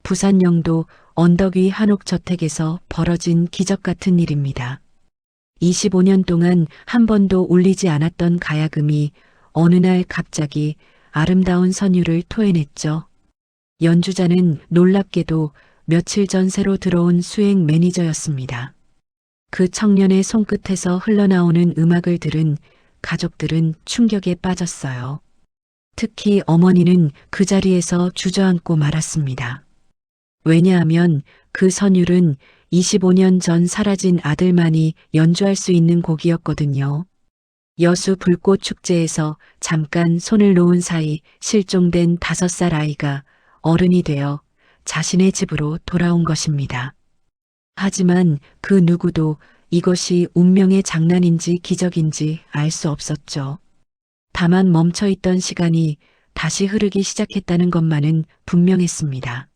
부산 영도 언덕 위 한옥저택에서 벌어진 기적 같은 일입니다. 25년 동안 한 번도 울리지 않았던 가야금이 어느 날 갑자기 아름다운 선율을 토해냈죠. 연주자는 놀랍게도 며칠 전 새로 들어온 수행 매니저였습니다. 그 청년의 손끝에서 흘러나오는 음악을 들은 가족들은 충격에 빠졌어요. 특히 어머니는 그 자리에서 주저앉고 말았습니다. 왜냐하면 그 선율은 25년 전 사라진 아들만이 연주할 수 있는 곡이었거든요. 여수 불꽃 축제에서 잠깐 손을 놓은 사이 실종된 5살 아이가 어른이 되어 자신의 집으로 돌아온 것입니다. 하지만 그 누구도 이것이 운명의 장난인지 기적인지 알 수 없었죠. 다만 멈춰있던 시간이 다시 흐르기 시작했다는 것만은 분명했습니다.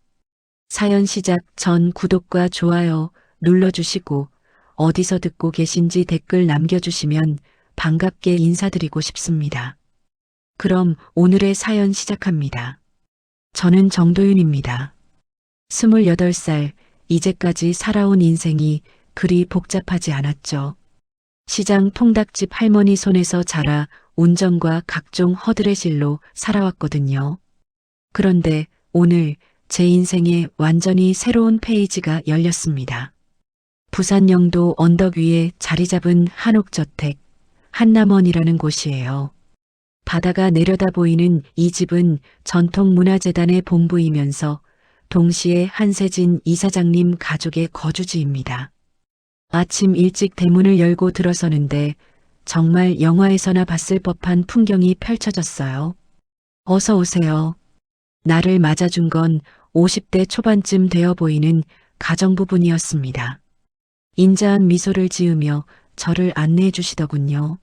사연 시작 전 구독과 좋아요 눌러주시고 어디서 듣고 계신지 댓글 남겨주시면 반갑게 인사드리고 싶습니다. 그럼 오늘의 사연 시작합니다. 저는 정도윤입니다. 28살, 이제까지 살아온 인생이 그리 복잡하지 않았죠. 시장 통닭집 할머니 손에서 자라 운전과 각종 허들의 실로 살아왔거든요. 그런데 오늘 제 인생에 완전히 새로운 페이지가 열렸습니다. 부산 영도 언덕 위에 자리 잡은 한옥저택, 한남원이라는 곳이에요. 바다가 내려다 보이는 이 집은 전통문화재단의 본부이면서 동시에 한세진 이사장님 가족의 거주지입니다. 아침 일찍 대문을 열고 들어서는데 정말 영화에서나 봤을 법한 풍경이 펼쳐졌어요. 어서 오세요. 나를 맞아준 건 50대 초반쯤 되어 보이는 가정부분이었습니다. 인자한 미소를 지으며 저를 안내해 주시더군요.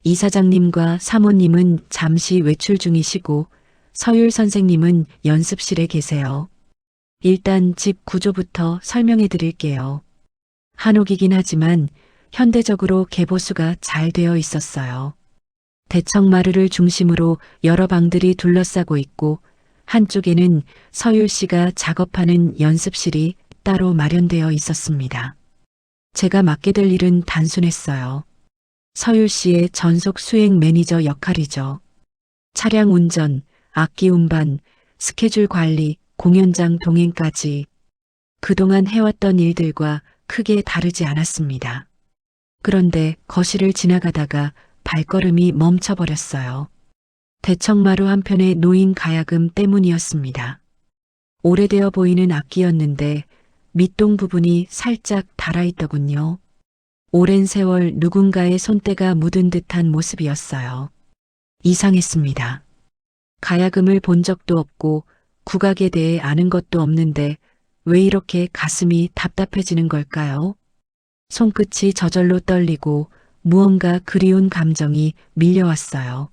이사장님과 사모님은 잠시 외출 중이시고 서율 선생님은 연습실에 계세요. 일단 집 구조부터 설명해 드릴게요. 한옥이긴 하지만 현대적으로 개보수가 잘 되어 있었어요. 대청마루를 중심으로 여러 방들이 둘러싸고 있고 한쪽에는 서율 씨가 작업하는 연습실이 따로 마련되어 있었습니다. 제가 맡게 될 일은 단순했어요. 서율 씨의 전속 수행 매니저 역할이죠. 차량 운전, 악기 운반, 스케줄 관리, 공연장 동행까지 그동안 해왔던 일들과 크게 다르지 않았습니다. 그런데 거실을 지나가다가 발걸음이 멈춰버렸어요. 대청마루 한편에 놓인 가야금 때문이었습니다. 오래되어 보이는 악기였는데 밑동 부분이 살짝 닳아있더군요. 오랜 세월 누군가의 손때가 묻은 듯한 모습이었어요. 이상했습니다. 가야금을 본 적도 없고 국악에 대해 아는 것도 없는데 왜 이렇게 가슴이 답답해지는 걸까요? 손끝이 저절로 떨리고 무언가 그리운 감정이 밀려왔어요.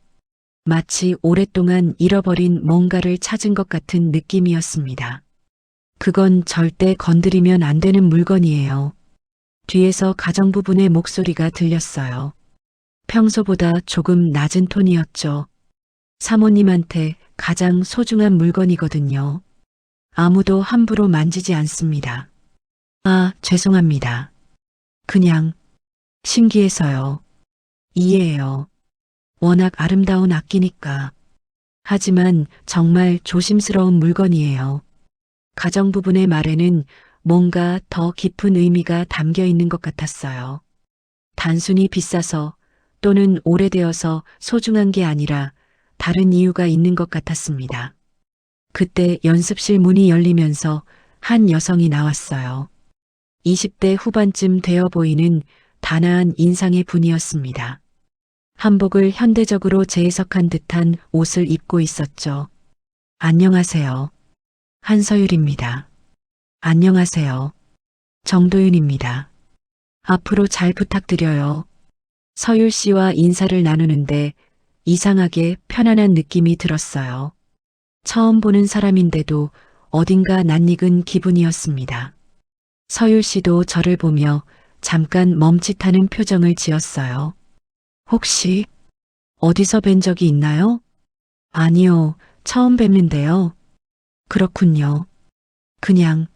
마치 오랫동안 잃어버린 뭔가를 찾은 것 같은 느낌이었습니다. 그건 절대 건드리면 안 되는 물건이에요. 뒤에서 가정부분의 목소리가 들렸어요. 평소보다 조금 낮은 톤이었죠. 사모님한테 가장 소중한 물건이거든요. 아무도 함부로 만지지 않습니다. 아, 죄송합니다. 그냥 신기해서요. 이해해요. 워낙 아름다운 악기니까. 하지만 정말 조심스러운 물건이에요. 가정부분의 말에는 뭔가 더 깊은 의미가 담겨 있는 것 같았어요. 단순히 비싸서 또는 오래되어서 소중한 게 아니라 다른 이유가 있는 것 같았습니다. 그때 연습실 문이 열리면서 한 여성이 나왔어요. 20대 후반쯤 되어 보이는 단아한 인상의 분이었습니다. 한복을 현대적으로 재해석한 듯한 옷을 입고 있었죠. 안녕하세요. 한서율입니다. 안녕하세요. 정도윤입니다. 앞으로 잘 부탁드려요. 서율 씨와 인사를 나누는데 이상하게 편안한 느낌이 들었어요. 처음 보는 사람인데도 어딘가 낯익은 기분이었습니다. 서율 씨도 저를 보며 잠깐 멈칫하는 표정을 지었어요. 혹시 어디서 뵌 적이 있나요? 아니요, 처음 뵙는데요. 그렇군요. 그냥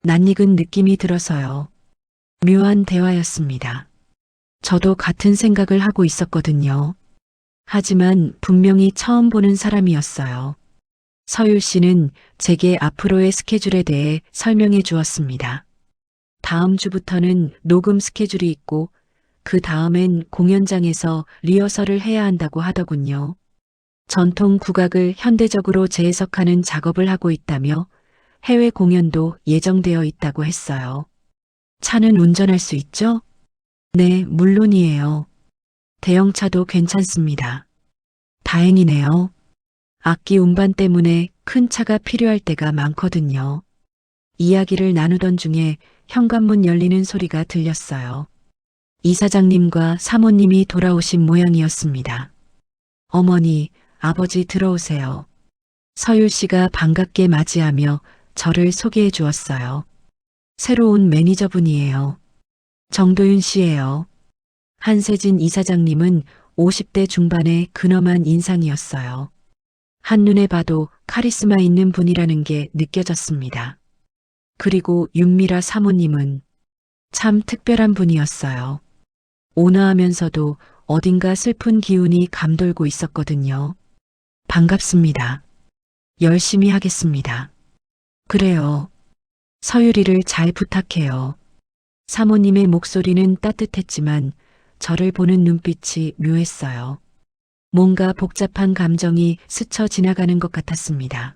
낯익은 느낌이 들어서요. 묘한 대화였습니다. 저도 같은 생각을 하고 있었거든요. 하지만 분명히 처음 보는 사람이었어요. 서율 씨는 제게 앞으로의 스케줄에 대해 설명해 주었습니다. 다음 주부터는 녹음 스케줄이 있고 그 다음엔 공연장에서 리허설을 해야 한다고 하더군요. 전통 국악을 현대적으로 재해석하는 작업을 하고 있다며 해외 공연도 예정되어 있다고 했어요. 차는 운전할 수 있죠? 네, 물론이에요. 대형차도 괜찮습니다. 다행이네요. 악기 운반 때문에 큰 차가 필요할 때가 많거든요. 이야기를 나누던 중에 현관문 열리는 소리가 들렸어요. 이사장님과 사모님이 돌아오신 모양이었습니다. 어머니, 아버지 들어오세요. 서율 씨가 반갑게 맞이하며 저를 소개해 주었어요. 새로운 매니저분이에요. 정도윤 씨예요. 한세진 이사장님은 50대 중반의 근엄한 인상이었어요. 한눈에 봐도 카리스마 있는 분이라는 게 느껴졌습니다. 그리고 윤미라 사모님은 참 특별한 분이었어요. 온화하면서도 어딘가 슬픈 기운이 감돌고 있었거든요. 반갑습니다. 열심히 하겠습니다. 그래요. 서유리를 잘 부탁해요. 사모님의 목소리는 따뜻했지만 저를 보는 눈빛이 묘했어요. 뭔가 복잡한 감정이 스쳐 지나가는 것 같았습니다.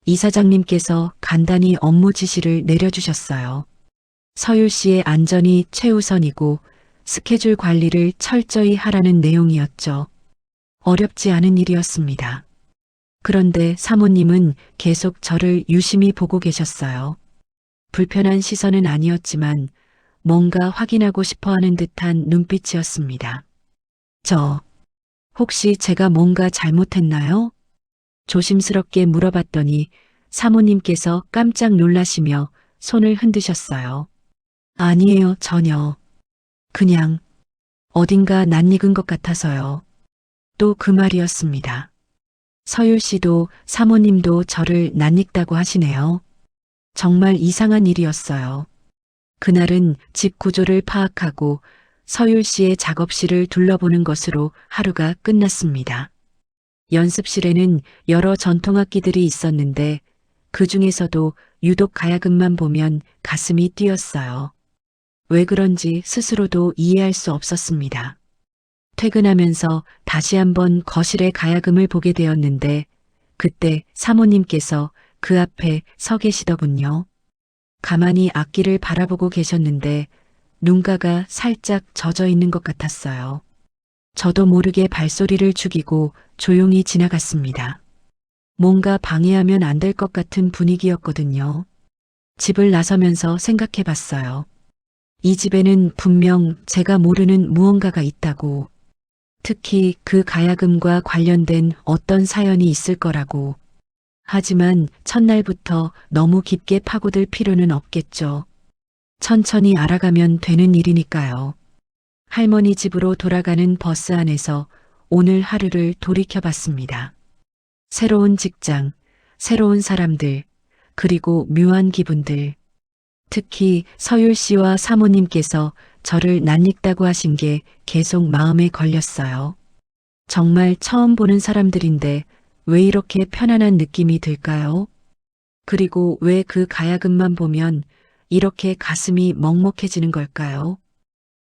이사장님께서 간단히 업무 지시를 내려주셨어요. 서율 씨의 안전이 최우선이고 스케줄 관리를 철저히 하라는 내용이었죠. 어렵지 않은 일이었습니다. 그런데 사모님은 계속 저를 유심히 보고 계셨어요. 불편한 시선은 아니었지만 뭔가 확인하고 싶어 하는 듯한 눈빛이었습니다. 혹시 제가 뭔가 잘못했나요? 조심스럽게 물어봤더니 사모님께서 깜짝 놀라시며 손을 흔드셨어요. 아니에요, 전혀. 그냥 어딘가 낯익은 것 같아서요. 또 그 말이었습니다. 서율 씨도 사모님도 저를 낯익다고 하시네요. 정말 이상한 일이었어요. 그날은 집 구조를 파악하고 서율 씨의 작업실을 둘러보는 것으로 하루가 끝났습니다. 연습실에는 여러 전통악기들이 있었는데 그 중에서도 유독 가야금만 보면 가슴이 뛰었어요. 왜 그런지 스스로도 이해할 수 없었습니다. 퇴근하면서 다시 한번 거실에 가야금을 보게 되었는데 그때 사모님께서 그 앞에 서 계시더군요. 가만히 악기를 바라보고 계셨는데 눈가가 살짝 젖어 있는 것 같았어요. 저도 모르게 발소리를 죽이고 조용히 지나갔습니다. 뭔가 방해하면 안 될 것 같은 분위기였거든요. 집을 나서면서 생각해 봤어요. 이 집에는 분명 제가 모르는 무언가가 있다고. 특히 그 가야금과 관련된 어떤 사연이 있을 거라고. 하지만 첫날부터 너무 깊게 파고들 필요는 없겠죠. 천천히 알아가면 되는 일이니까요. 할머니 집으로 돌아가는 버스 안에서 오늘 하루를 돌이켜 봤습니다. 새로운 직장, 새로운 사람들, 그리고 묘한 기분들. 특히 서율 씨와 사모님께서 저를 낯익다고 하신 게 계속 마음에 걸렸어요. 정말 처음 보는 사람들인데 왜 이렇게 편안한 느낌이 들까요? 그리고 왜 그 가야금만 보면 이렇게 가슴이 먹먹해지는 걸까요?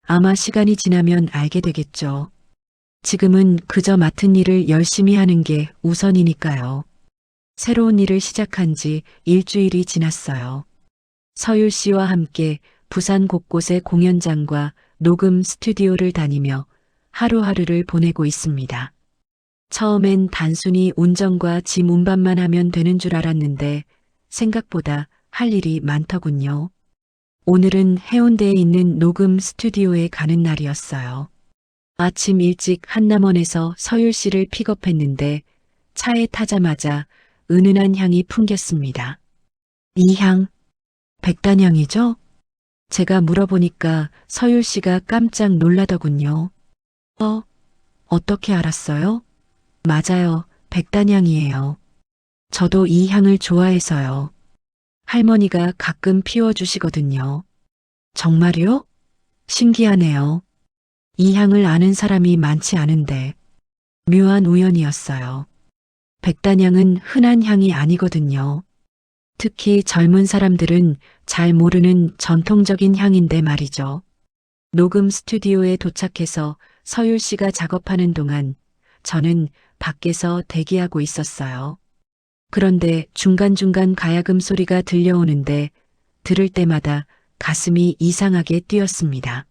아마 시간이 지나면 알게 되겠죠. 지금은 그저 맡은 일을 열심히 하는 게 우선이니까요. 새로운 일을 시작한 지 일주일이 지났어요. 서율 씨와 함께 부산 곳곳의 공연장과 녹음 스튜디오를 다니며 하루하루를 보내고 있습니다. 처음엔 단순히 운전과 짐 운반만 하면 되는 줄 알았는데 생각보다 할 일이 많더군요. 오늘은 해운대에 있는 녹음 스튜디오에 가는 날이었어요. 아침 일찍 한남원에서 서율 씨를 픽업했는데 차에 타자마자 은은한 향이 풍겼습니다. 이 향, 백단향이죠? 제가 물어보니까 서율 씨가 깜짝 놀라더군요. 어떻게 알았어요? 맞아요, 백단향이에요. 저도 이 향을 좋아해서요. 할머니가 가끔 피워주시거든요. 정말요? 신기하네요. 이 향을 아는 사람이 많지 않은데 묘한 우연이었어요. 백단향은 흔한 향이 아니거든요. 특히 젊은 사람들은 잘 모르는 전통적인 향인데 말이죠. 녹음 스튜디오에 도착해서 서율 씨가 작업하는 동안 저는 밖에서 대기하고 있었어요. 그런데 중간중간 가야금 소리가 들려오는데 들을 때마다 가슴이 이상하게 뛰었습니다.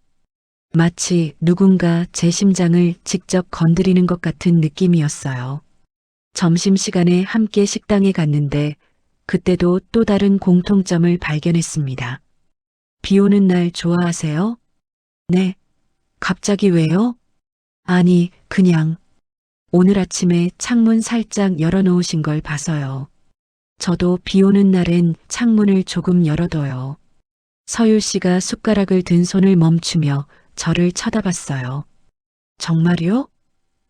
마치 누군가 제 심장을 직접 건드리는 것 같은 느낌이었어요. 점심시간에 함께 식당에 갔는데 그때도 또 다른 공통점을 발견했습니다. 비 오는 날 좋아하세요? 네. 갑자기 왜요? 아니, 그냥 오늘 아침에 창문 살짝 열어놓으신 걸 봐서요. 저도 비 오는 날엔 창문을 조금 열어둬요. 서율 씨가 숟가락을 든 손을 멈추며 저를 쳐다봤어요. 정말요?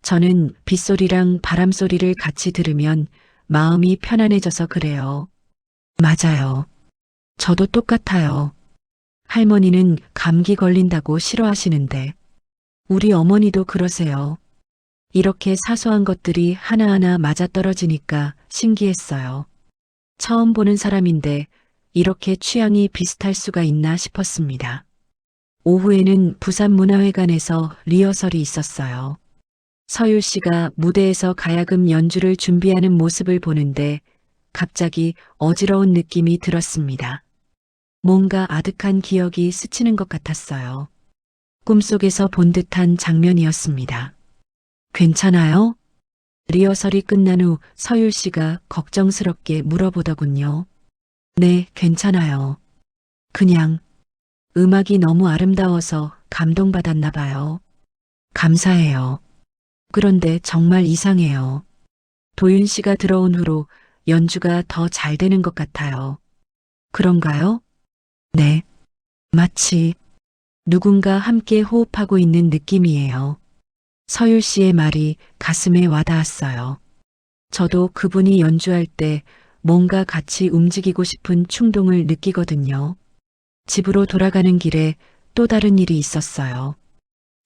저는 빗소리랑 바람소리를 같이 들으면 마음이 편안해져서 그래요. 맞아요. 저도 똑같아요. 할머니는 감기 걸린다고 싫어하시는데 우리 어머니도 그러세요. 이렇게 사소한 것들이 하나하나 맞아떨어지니까 신기했어요. 처음 보는 사람인데 이렇게 취향이 비슷할 수가 있나 싶었습니다. 오후에는 부산문화회관에서 리허설이 있었어요. 서율 씨가 무대에서 가야금 연주를 준비하는 모습을 보는데 갑자기 어지러운 느낌이 들었습니다. 뭔가 아득한 기억이 스치는 것 같았어요. 꿈속에서 본 듯한 장면이었습니다. 괜찮아요? 리허설이 끝난 후 서율 씨가 걱정스럽게 물어보더군요. 네, 괜찮아요. 그냥 음악이 너무 아름다워서 감동받았나 봐요. 감사해요. 그런데 정말 이상해요. 도윤 씨가 들어온 후로 연주가 더 잘 되는 것 같아요. 그런가요? 네. 마치 누군가 함께 호흡하고 있는 느낌이에요. 서율 씨의 말이 가슴에 와닿았어요. 저도 그분이 연주할 때 뭔가 같이 움직이고 싶은 충동을 느끼거든요. 집으로 돌아가는 길에 또 다른 일이 있었어요.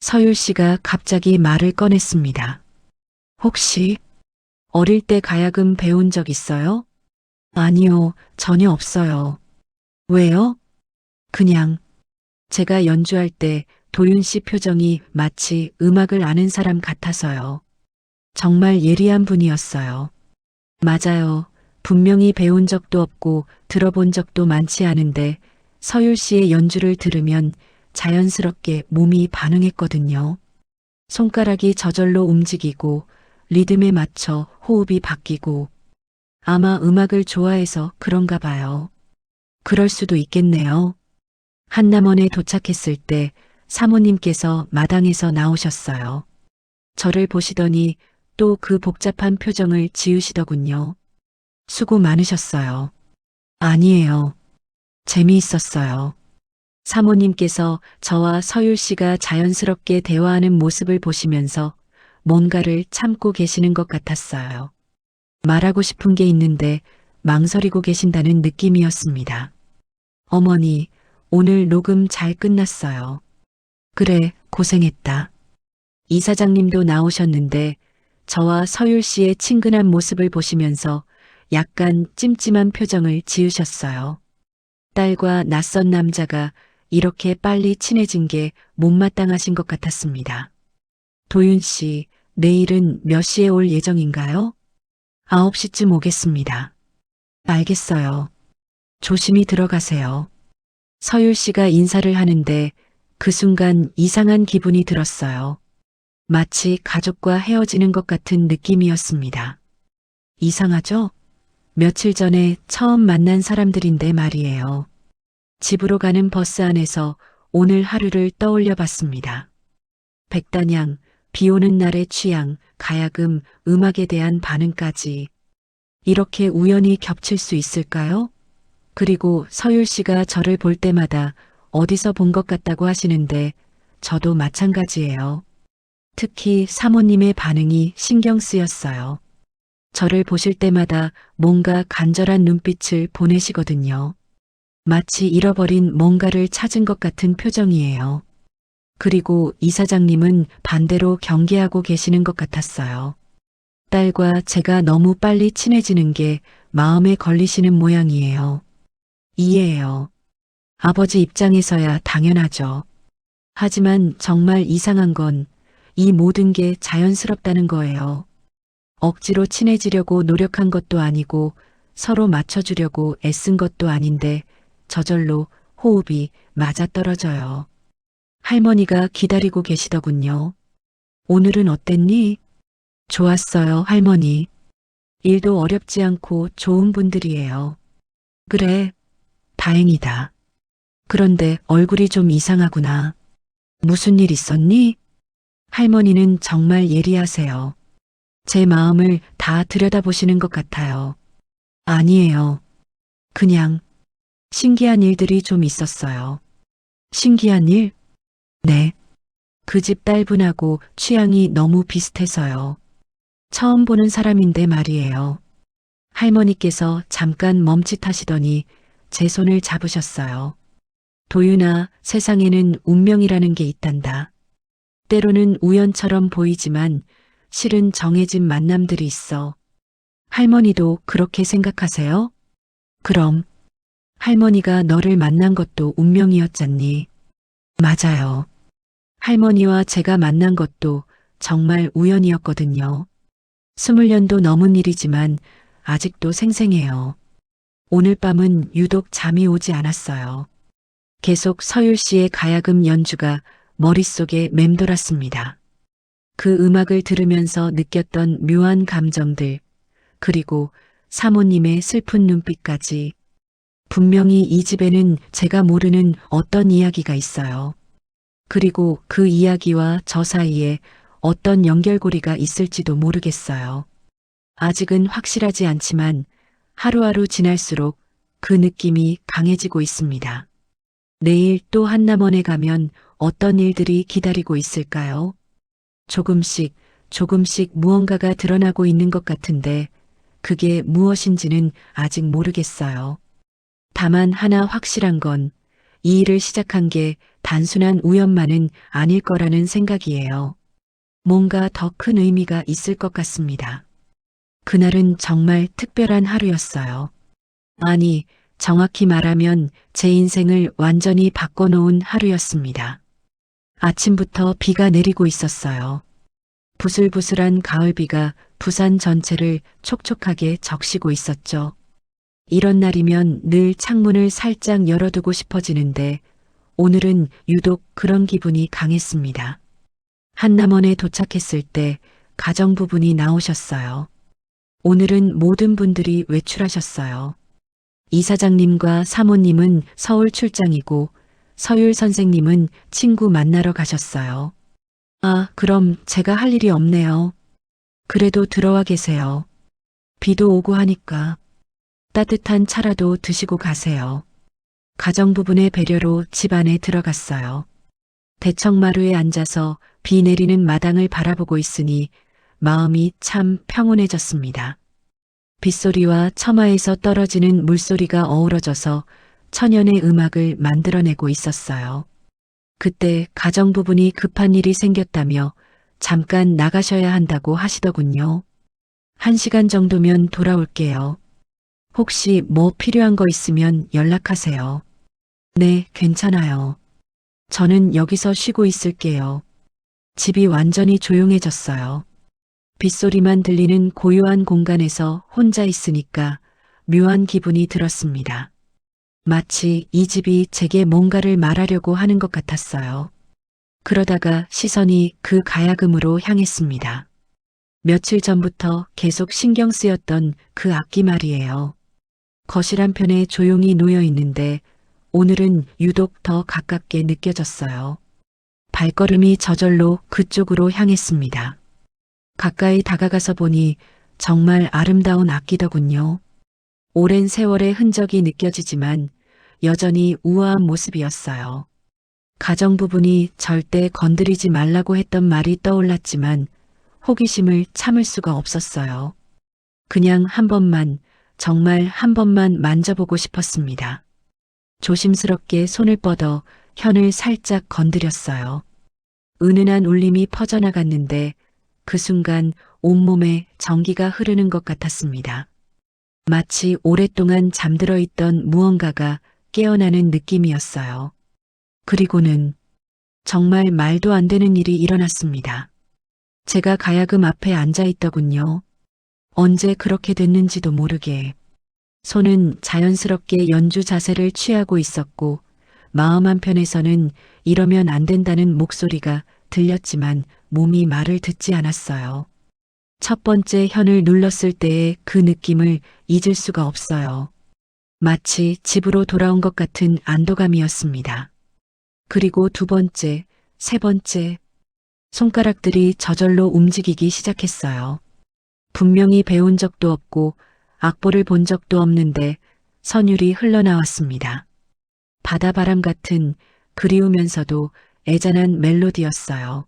서율 씨가 갑자기 말을 꺼냈습니다. 혹시 어릴 때 가야금 배운 적 있어요? 아니요, 전혀 없어요. 왜요? 그냥 제가 연주할 때 도윤 씨 표정이 마치 음악을 아는 사람 같아서요. 정말 예리한 분이었어요. 맞아요. 분명히 배운 적도 없고 들어본 적도 많지 않은데 서율 씨의 연주를 들으면 자연스럽게 몸이 반응했거든요. 손가락이 저절로 움직이고 리듬에 맞춰 호흡이 바뀌고 아마 음악을 좋아해서 그런가 봐요. 그럴 수도 있겠네요. 한남원에 도착했을 때 사모님께서 마당에서 나오셨어요. 저를 보시더니 또 그 복잡한 표정을 지으시더군요. 수고 많으셨어요. 아니에요. 재미있었어요. 사모님께서 저와 서율 씨가 자연스럽게 대화하는 모습을 보시면서 뭔가를 참고 계시는 것 같았어요. 말하고 싶은 게 있는데 망설이고 계신다는 느낌이었습니다. 어머니, 오늘 녹음 잘 끝났어요. 그래, 고생했다. 이사장님도 나오셨는데 저와 서율 씨의 친근한 모습을 보시면서 약간 찜찜한 표정을 지으셨어요. 딸과 낯선 남자가 이렇게 빨리 친해진 게 못마땅하신 것 같았습니다. 도윤 씨, 내일은 몇 시에 올 예정인가요? 9시쯤 오겠습니다. 알겠어요. 조심히 들어가세요. 서율 씨가 인사를 하는데 그 순간 이상한 기분이 들었어요. 마치 가족과 헤어지는 것 같은 느낌이었습니다. 이상하죠? 며칠 전에 처음 만난 사람들인데 말이에요. 집으로 가는 버스 안에서 오늘 하루를 떠올려 봤습니다. 백단양, 비 오는 날의 취향, 가야금, 음악에 대한 반응까지. 이렇게 우연히 겹칠 수 있을까요? 그리고 서율 씨가 저를 볼 때마다 어디서 본 것 같다고 하시는데 저도 마찬가지예요. 특히 사모님의 반응이 신경 쓰였어요. 저를 보실 때마다 뭔가 간절한 눈빛을 보내시거든요. 마치 잃어버린 뭔가를 찾은 것 같은 표정이에요. 그리고 이사장님은 반대로 경계하고 계시는 것 같았어요. 딸과 제가 너무 빨리 친해지는 게 마음에 걸리시는 모양이에요. 이해해요. 아버지 입장에서야 당연하죠. 하지만 정말 이상한 건 이 모든 게 자연스럽다는 거예요. 억지로 친해지려고 노력한 것도 아니고 서로 맞춰주려고 애쓴 것도 아닌데 저절로 호흡이 맞아떨어져요. 할머니가 기다리고 계시더군요. 오늘은 어땠니? 좋았어요, 할머니. 일도 어렵지 않고 좋은 분들이에요. 그래, 다행이다. 그런데 얼굴이 좀 이상하구나. 무슨 일 있었니? 할머니는 정말 예리하세요. 제 마음을 다 들여다보시는 것 같아요. 아니에요. 그냥 신기한 일들이 좀 있었어요. 신기한 일? 네. 그 집 딸분하고 취향이 너무 비슷해서요. 처음 보는 사람인데 말이에요. 할머니께서 잠깐 멈칫하시더니 제 손을 잡으셨어요. 도윤아, 세상에는 운명이라는 게 있단다. 때로는 우연처럼 보이지만 실은 정해진 만남들이 있어. 할머니도 그렇게 생각하세요? 그럼 할머니가 너를 만난 것도 운명이었잖니. 맞아요. 할머니와 제가 만난 것도 정말 우연이었거든요. 20년도 넘은 일이지만 아직도 생생해요. 오늘 밤은 유독 잠이 오지 않았어요. 계속 서율 씨의 가야금 연주가 머릿속에 맴돌았습니다. 그 음악을 들으면서 느꼈던 묘한 감정들, 그리고 사모님의 슬픈 눈빛까지. 분명히 이 집에는 제가 모르는 어떤 이야기가 있어요. 그리고 그 이야기와 저 사이에 어떤 연결고리가 있을지도 모르겠어요. 아직은 확실하지 않지만 하루하루 지날수록 그 느낌이 강해지고 있습니다. 내일 또 한남원에 가면 어떤 일들이 기다리고 있을까요? 조금씩 조금씩 무언가가 드러나고 있는 것 같은데 그게 무엇인지는 아직 모르겠어요. 다만 하나 확실한 건 이 일을 시작한 게 단순한 우연만은 아닐 거라는 생각이에요. 뭔가 더 큰 의미가 있을 것 같습니다. 그날은 정말 특별한 하루였어요. 아니, 정확히 말하면 제 인생을 완전히 바꿔놓은 하루였습니다. 아침부터 비가 내리고 있었어요. 부슬부슬한 가을비가 부산 전체를 촉촉하게 적시고 있었죠. 이런 날이면 늘 창문을 살짝 열어두고 싶어지는데 오늘은 유독 그런 기분이 강했습니다. 한남원에 도착했을 때 가정부분이 나오셨어요. 오늘은 모든 분들이 외출하셨어요. 이사장님과 사모님은 서울 출장이고 서율 선생님은 친구 만나러 가셨어요. 아, 그럼 제가 할 일이 없네요. 그래도 들어와 계세요. 비도 오고 하니까 따뜻한 차라도 드시고 가세요. 가정부분의 배려로 집 안에 들어갔어요. 대청마루에 앉아서 비 내리는 마당을 바라보고 있으니 마음이 참 평온해졌습니다. 빗소리와 처마에서 떨어지는 물소리가 어우러져서 천연의 음악을 만들어내고 있었어요. 그때 가정부분이 급한 일이 생겼다며 잠깐 나가셔야 한다고 하시더군요. 1시간 정도면 돌아올게요. 혹시 뭐 필요한 거 있으면 연락하세요. 네, 괜찮아요. 저는 여기서 쉬고 있을게요. 집이 완전히 조용해졌어요. 빗소리만 들리는 고요한 공간에서 혼자 있으니까 묘한 기분이 들었습니다. 마치 이 집이 제게 뭔가를 말하려고 하는 것 같았어요. 그러다가 시선이 그 가야금으로 향했습니다. 며칠 전부터 계속 신경 쓰였던 그 악기 말이에요. 거실 한편에 조용히 놓여 있는데 오늘은 유독 더 가깝게 느껴졌어요. 발걸음이 저절로 그쪽으로 향했습니다. 가까이 다가가서 보니 정말 아름다운 악기더군요. 오랜 세월의 흔적이 느껴지지만 여전히 우아한 모습이었어요. 가정부분이 절대 건드리지 말라고 했던 말이 떠올랐지만 호기심을 참을 수가 없었어요. 그냥 한 번만, 정말 한 번만 만져보고 싶었습니다. 조심스럽게 손을 뻗어 현을 살짝 건드렸어요. 은은한 울림이 퍼져나갔는데 그 순간 온몸에 전기가 흐르는 것 같았습니다. 마치 오랫동안 잠들어 있던 무언가가 깨어나는 느낌이었어요. 그리고는 정말 말도 안 되는 일이 일어났습니다. 제가 가야금 앞에 앉아 있더군요. 언제 그렇게 됐는지도 모르게. 손은 자연스럽게 연주 자세를 취하고 있었고 마음 한편에서는 이러면 안 된다는 목소리가 들렸지만 몸이 말을 듣지 않았어요. 첫 번째 현을 눌렀을 때의 그 느낌을 잊을 수가 없어요. 마치 집으로 돌아온 것 같은 안도감이었습니다. 그리고 두 번째, 세 번째, 손가락들이 저절로 움직이기 시작했어요. 분명히 배운 적도 없고 악보를 본 적도 없는데 선율이 흘러나왔습니다. 바다바람 같은 그리우면서도 애잔한 멜로디였어요.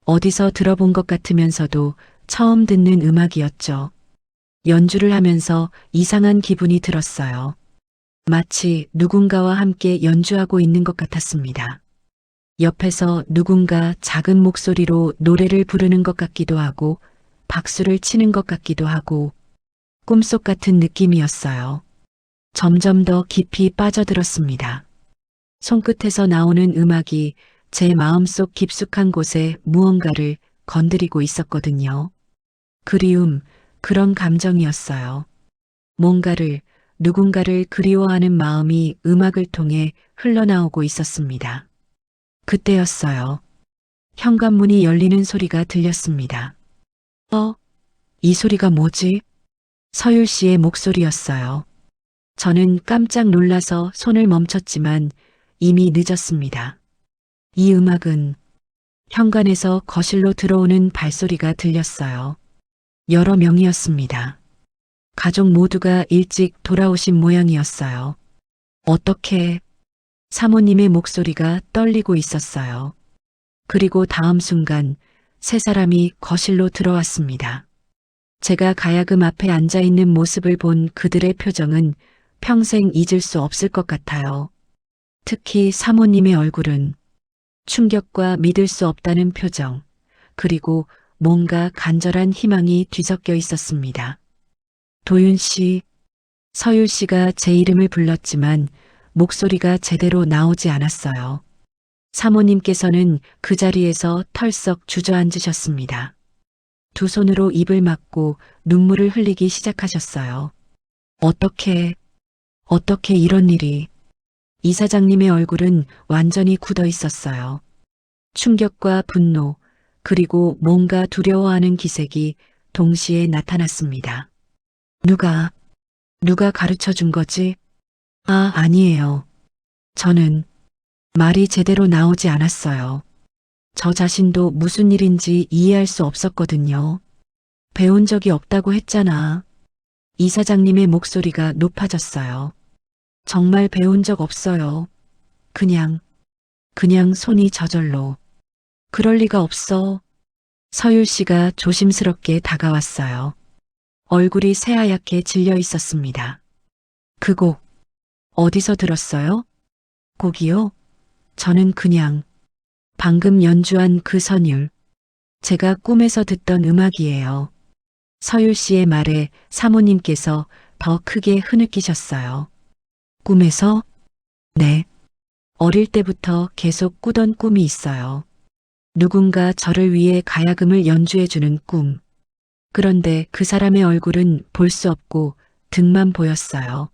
어디서 들어본 것 같으면서도 처음 듣는 음악이었죠. 연주를 하면서 이상한 기분이 들었어요. 마치 누군가와 함께 연주하고 있는 것 같았습니다. 옆에서 누군가 작은 목소리로 노래를 부르는 것 같기도 하고 박수를 치는 것 같기도 하고 꿈속 같은 느낌이었어요. 점점 더 깊이 빠져들었습니다. 손끝에서 나오는 음악이 제 마음속 깊숙한 곳에 무언가를 건드리고 있었거든요. 그리움, 그런 감정이었어요. 누군가를 그리워하는 마음이 음악을 통해 흘러나오고 있었습니다. 그때였어요. 현관문이 열리는 소리가 들렸습니다. 이 소리가 뭐지? 서율 씨의 목소리였어요. 저는 깜짝 놀라서 손을 멈췄지만 이미 늦었습니다. 이 음악은 현관에서 거실로 들어오는 발소리가 들렸어요. 여러 명이었습니다. 가족 모두가 일찍 돌아오신 모양이었어요. 어떻게 사모님의 목소리가 떨리고 있었어요. 그리고 다음 순간 세 사람이 거실로 들어왔습니다. 제가 가야금 앞에 앉아 있는 모습을 본 그들의 표정은 평생 잊을 수 없을 것 같아요. 특히 사모님의 얼굴은 충격과 믿을 수 없다는 표정, 그리고 뭔가 간절한 희망이 뒤섞여 있었습니다. 도윤 씨, 서율 씨가 제 이름을 불렀지만 목소리가 제대로 나오지 않았어요. 사모님께서는 그 자리에서 털썩 주저앉으셨습니다. 두 손으로 입을 막고 눈물을 흘리기 시작하셨어요. 어떻게 이런 일이. 이사장님의 얼굴은 완전히 굳어 있었어요. 충격과 분노, 그리고 뭔가 두려워하는 기색이 동시에 나타났습니다. 누가 가르쳐 준 거지? 아니에요. 저는 말이 제대로 나오지 않았어요. 저 자신도 무슨 일인지 이해할 수 없었거든요. 배운 적이 없다고 했잖아. 이사장님의 목소리가 높아졌어요. 정말 배운 적 없어요. 그냥 손이 저절로. 그럴 리가 없어. 서율 씨가 조심스럽게 다가왔어요. 얼굴이 새하얗게 질려 있었습니다. 그 곡, 어디서 들었어요? 곡이요? 저는 그냥 방금 연주한 그 선율. 제가 꿈에서 듣던 음악이에요. 서율 씨의 말에 사모님께서 더 크게 흐느끼셨어요. 꿈에서? 네. 어릴 때부터 계속 꾸던 꿈이 있어요. 누군가 저를 위해 가야금을 연주해주는 꿈. 그런데 그 사람의 얼굴은 볼 수 없고 등만 보였어요.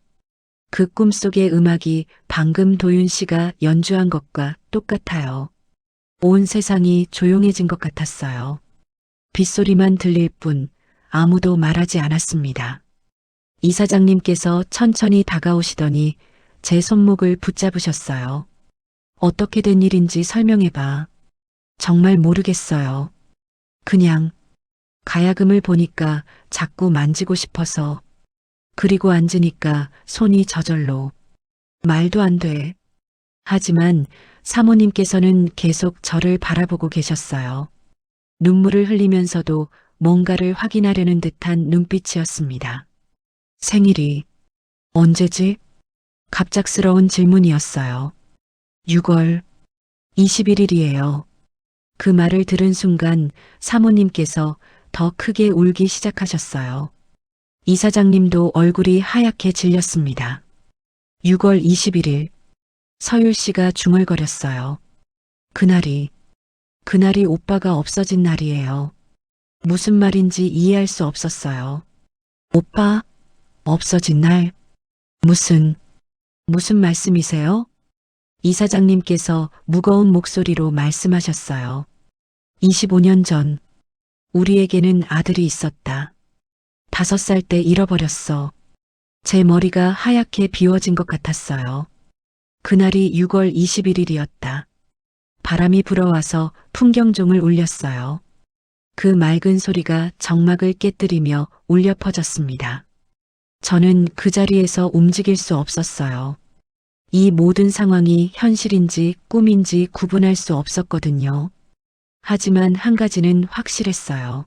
그 꿈 속의 음악이 방금 도윤 씨가 연주한 것과 똑같아요. 온 세상이 조용해진 것 같았어요. 빗소리만 들릴 뿐 아무도 말하지 않았습니다. 이사장님께서 천천히 다가오시더니 제 손목을 붙잡으셨어요. 어떻게 된 일인지 설명해봐. 정말 모르겠어요. 그냥 가야금을 보니까 자꾸 만지고 싶어서. 그리고 앉으니까 손이 저절로. 말도 안 돼. 하지만 사모님께서는 계속 저를 바라보고 계셨어요. 눈물을 흘리면서도 뭔가를 확인하려는 듯한 눈빛이었습니다. 생일이 언제지? 갑작스러운 질문이었어요. 6월 21일이에요. 그 말을 들은 순간 사모님께서 더 크게 울기 시작하셨어요. 이사장님도 얼굴이 하얗게 질렸습니다. 6월 21일, 서율 씨가 중얼거렸어요. 그날이 오빠가 없어진 날이에요. 무슨 말인지 이해할 수 없었어요. 오빠, 없어진 날? 무슨 말씀이세요? 이사장님께서 무거운 목소리로 말씀하셨어요. 25년 전, 우리에게는 아들이 있었다. 5살 때 잃어버렸어. 제 머리가 하얗게 비워진 것 같았어요. 그날이 6월 21일이었다. 바람이 불어와서 풍경종을 울렸어요. 그 맑은 소리가 정막을 깨뜨리며 울려 퍼졌습니다. 저는 그 자리에서 움직일 수 없었어요. 이 모든 상황이 현실인지 꿈인지 구분할 수 없었거든요. 하지만 한 가지는 확실했어요.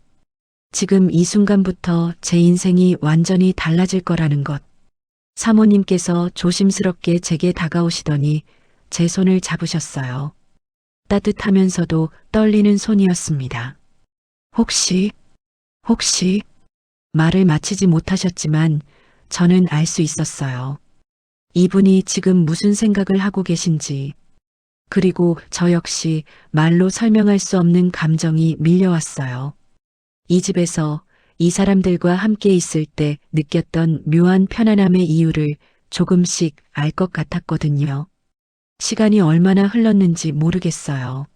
지금 이 순간부터 제 인생이 완전히 달라질 거라는 것. 사모님께서 조심스럽게 제게 다가오시더니 제 손을 잡으셨어요. 따뜻하면서도 떨리는 손이었습니다. 혹시 말을 마치지 못하셨지만 저는 알 수 있었어요. 이분이 지금 무슨 생각을 하고 계신지, 그리고 저 역시 말로 설명할 수 없는 감정이 밀려왔어요. 이 집에서 이 사람들과 함께 있을 때 느꼈던 묘한 편안함의 이유를 조금씩 알 것 같았거든요. 시간이 얼마나 흘렀는지 모르겠어요.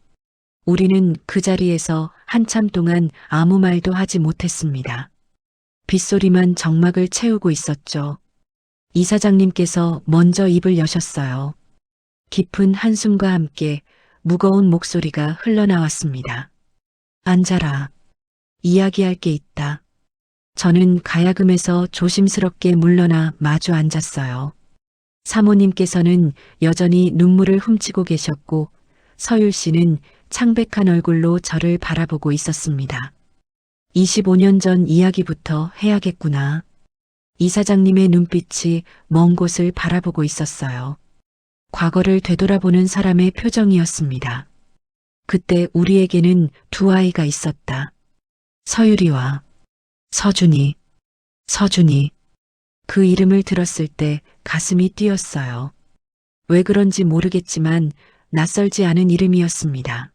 우리는 그 자리에서 한참 동안 아무 말도 하지 못했습니다. 빗소리만 정막을 채우고 있었죠. 이사장님께서 먼저 입을 여셨어요. 깊은 한숨과 함께 무거운 목소리가 흘러나왔습니다. 앉아라. 이야기할 게 있다. 저는 가야금에서 조심스럽게 물러나 마주 앉았어요. 사모님께서는 여전히 눈물을 훔치고 계셨고 서율 씨는 창백한 얼굴로 저를 바라보고 있었습니다. 25년 전 이야기부터 해야겠구나. 이사장님의 눈빛이 먼 곳을 바라보고 있었어요. 과거를 되돌아보는 사람의 표정이었습니다. 그때 우리에게는 두 아이가 있었다. 서율이와 서준이. 그 이름을 들었을 때 가슴이 뛰었어요. 왜 그런지 모르겠지만 낯설지 않은 이름이었습니다.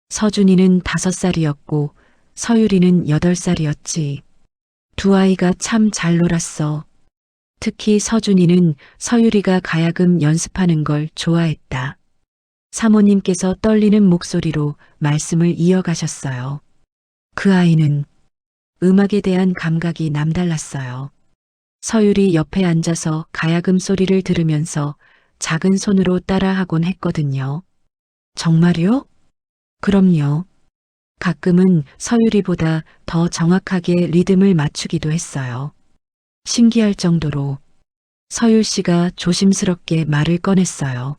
서준이는 5살이었고 서율이는 8살이었지. 두 아이가 참 잘 놀았어. 특히 서준이는 서율이가 가야금 연습하는 걸 좋아했다. 사모님께서 떨리는 목소리로 말씀을 이어가셨어요. 그 아이는 음악에 대한 감각이 남달랐어요. 서율이 옆에 앉아서 가야금 소리를 들으면서 작은 손으로 따라하곤 했거든요. 정말요? 그럼요. 가끔은 서율이보다 더 정확하게 리듬을 맞추기도 했어요. 신기할 정도로. 서율 씨가 조심스럽게 말을 꺼냈어요.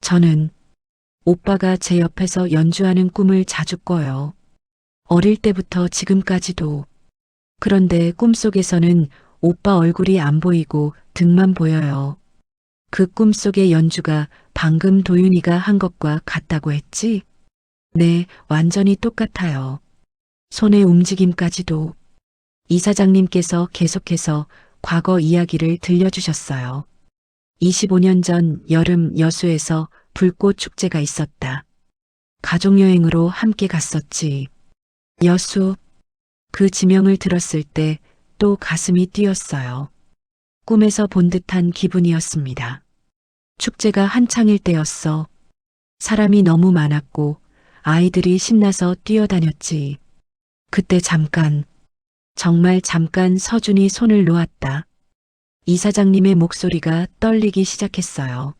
저는 오빠가 제 옆에서 연주하는 꿈을 자주 꿔요. 어릴 때부터 지금까지도. 그런데 꿈속에서는 오빠 얼굴이 안 보이고 등만 보여요. 그 꿈속의 연주가 방금 도윤이가 한 것과 같다고 했지? 네, 완전히 똑같아요. 손의 움직임까지도. 이사장님께서 계속해서 과거 이야기를 들려주셨어요. 25년 전 여름 여수에서 불꽃 축제가 있었다. 가족여행으로 함께 갔었지. 여수. 그 지명을 들었을 때 또 가슴이 뛰었어요. 꿈에서 본 듯한 기분이었습니다. 축제가 한창일 때였어. 사람이 너무 많았고 아이들이 신나서 뛰어다녔지. 그때 정말 잠깐 서준이 손을 놓았다. 이사장님의 목소리가 떨리기 시작했어요.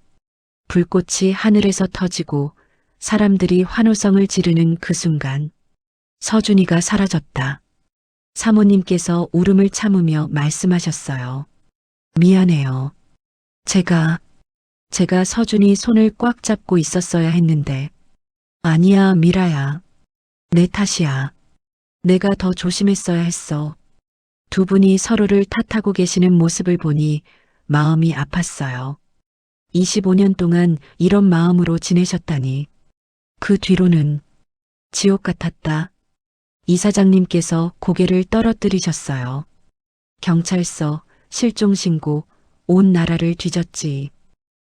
불꽃이 하늘에서 터지고 사람들이 환호성을 지르는 그 순간 서준이가 사라졌다. 사모님께서 울음을 참으며 말씀하셨어요. 미안해요. 제가 서준이 손을 꽉 잡고 있었어야 했는데. 아니야, 미라야. 내 탓이야. 내가 더 조심했어야 했어. 두 분이 서로를 탓하고 계시는 모습을 보니 마음이 아팠어요. 25년 동안 이런 마음으로 지내셨다니. 그 뒤로는 지옥 같았다. 이사장님께서 고개를 떨어뜨리셨어요. 경찰서, 실종신고, 온 나라를 뒤졌지.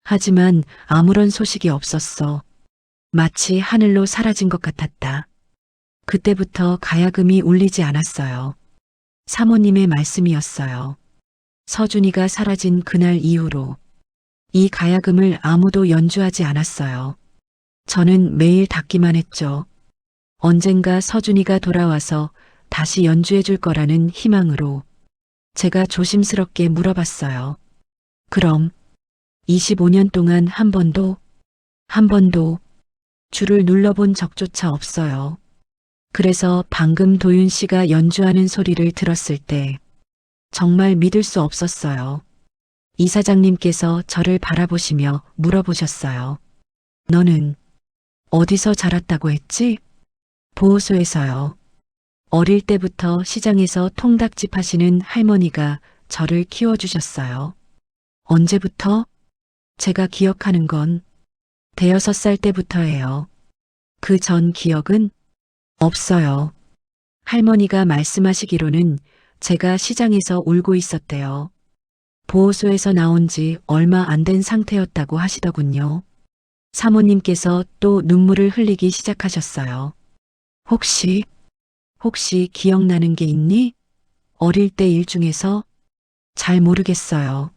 하지만 아무런 소식이 없었어. 마치 하늘로 사라진 것 같았다. 그때부터 가야금이 울리지 않았어요. 사모님의 말씀이었어요. 서준이가 사라진 그날 이후로 이 가야금을 아무도 연주하지 않았어요. 저는 매일 닦기만 했죠. 언젠가 서준이가 돌아와서 다시 연주해 줄 거라는 희망으로. 제가 조심스럽게 물어봤어요. 그럼 25년 동안 한 번도 줄을 눌러본 적조차 없어요. 그래서 방금 도윤 씨가 연주하는 소리를 들었을 때 정말 믿을 수 없었어요. 이사장님께서 저를 바라보시며 물어보셨어요. 너는 어디서 자랐다고 했지? 보호소에서요. 어릴 때부터 시장에서 통닭집 하시는 할머니가 저를 키워주셨어요. 언제부터? 제가 기억하는 건 5살 때부터예요. 그 전 기억은 없어요. 할머니가 말씀하시기로는 제가 시장에서 울고 있었대요. 보호소에서 나온 지 얼마 안 된 상태였다고 하시더군요. 사모님께서 또 눈물을 흘리기 시작하셨어요. 혹시 기억나는 게 있니? 어릴 때 일 중에서? 잘 모르겠어요.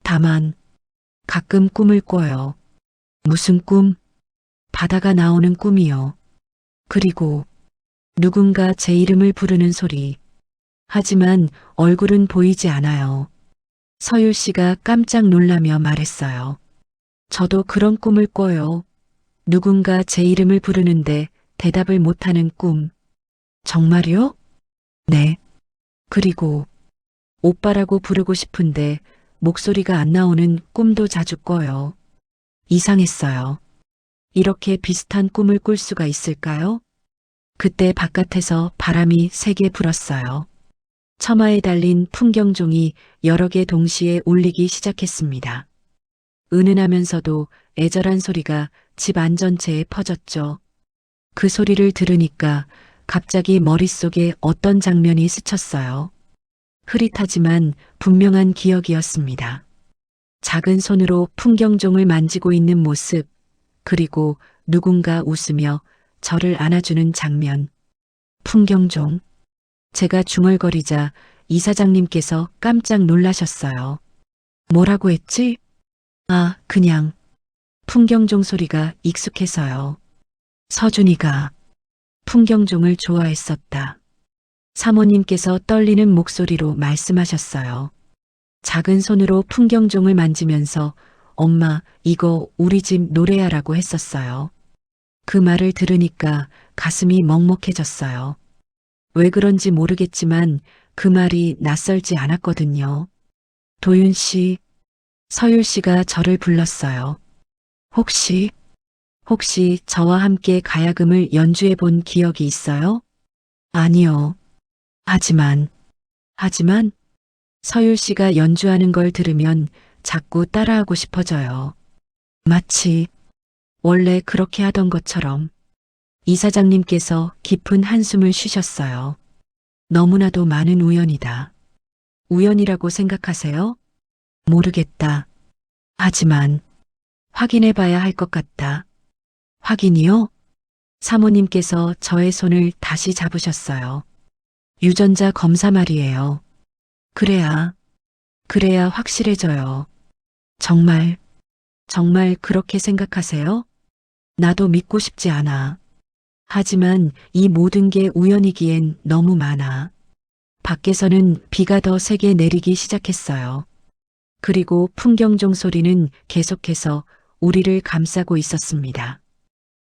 다만 가끔 꿈을 꿔요. 무슨 꿈? 바다가 나오는 꿈이요. 그리고 누군가 제 이름을 부르는 소리. 하지만 얼굴은 보이지 않아요. 서율 씨가 깜짝 놀라며 말했어요. 저도 그런 꿈을 꿔요. 누군가 제 이름을 부르는데 대답을 못하는 꿈. 정말요? 네. 그리고 오빠라고 부르고 싶은데 목소리가 안 나오는 꿈도 자주 꿔요. 이상했어요. 이렇게 비슷한 꿈을 꿀 수가 있을까요? 그때 바깥에서 바람이 세게 불었어요. 처마에 달린 풍경종이 여러 개 동시에 울리기 시작했습니다. 은은하면서도 애절한 소리가 집 안전체에 퍼졌죠. 그 소리를 들으니까 갑자기 머릿속에 어떤 장면이 스쳤어요. 흐릿하지만 분명한 기억이었습니다. 작은 손으로 풍경종을 만지고 있는 모습, 그리고 누군가 웃으며 저를 안아주는 장면. 풍경종. 제가 중얼거리자 이사장님께서 깜짝 놀라셨어요. 뭐라고 했지? 아, 그냥 풍경종 소리가 익숙해서요. 서준이가 풍경종을 좋아했었다. 사모님께서 떨리는 목소리로 말씀하셨어요. 작은 손으로 풍경종을 만지면서 엄마, 이거 우리 집 노래야라고 했었어요. 그 말을 들으니까 가슴이 먹먹해졌어요. 왜 그런지 모르겠지만 그 말이 낯설지 않았거든요. 도윤 씨, 서율 씨가 저를 불렀어요. 혹시 저와 함께 가야금을 연주해 본 기억이 있어요? 아니요. 하지만 서율 씨가 연주하는 걸 들으면 자꾸 따라하고 싶어져요. 마치 원래 그렇게 하던 것처럼. 이사장님께서 깊은 한숨을 쉬셨어요. 너무나도 많은 우연이다. 우연이라고 생각하세요? 모르겠다. 하지만 확인해 봐야 할 것 같다. 확인이요? 사모님께서 저의 손을 다시 잡으셨어요. 유전자 검사 말이에요. 그래야 확실해져요. 정말 그렇게 생각하세요? 나도 믿고 싶지 않아. 하지만 이 모든 게 우연이기엔 너무 많아. 밖에서는 비가 더 세게 내리기 시작했어요. 그리고 풍경종 소리는 계속해서 우리를 감싸고 있었습니다.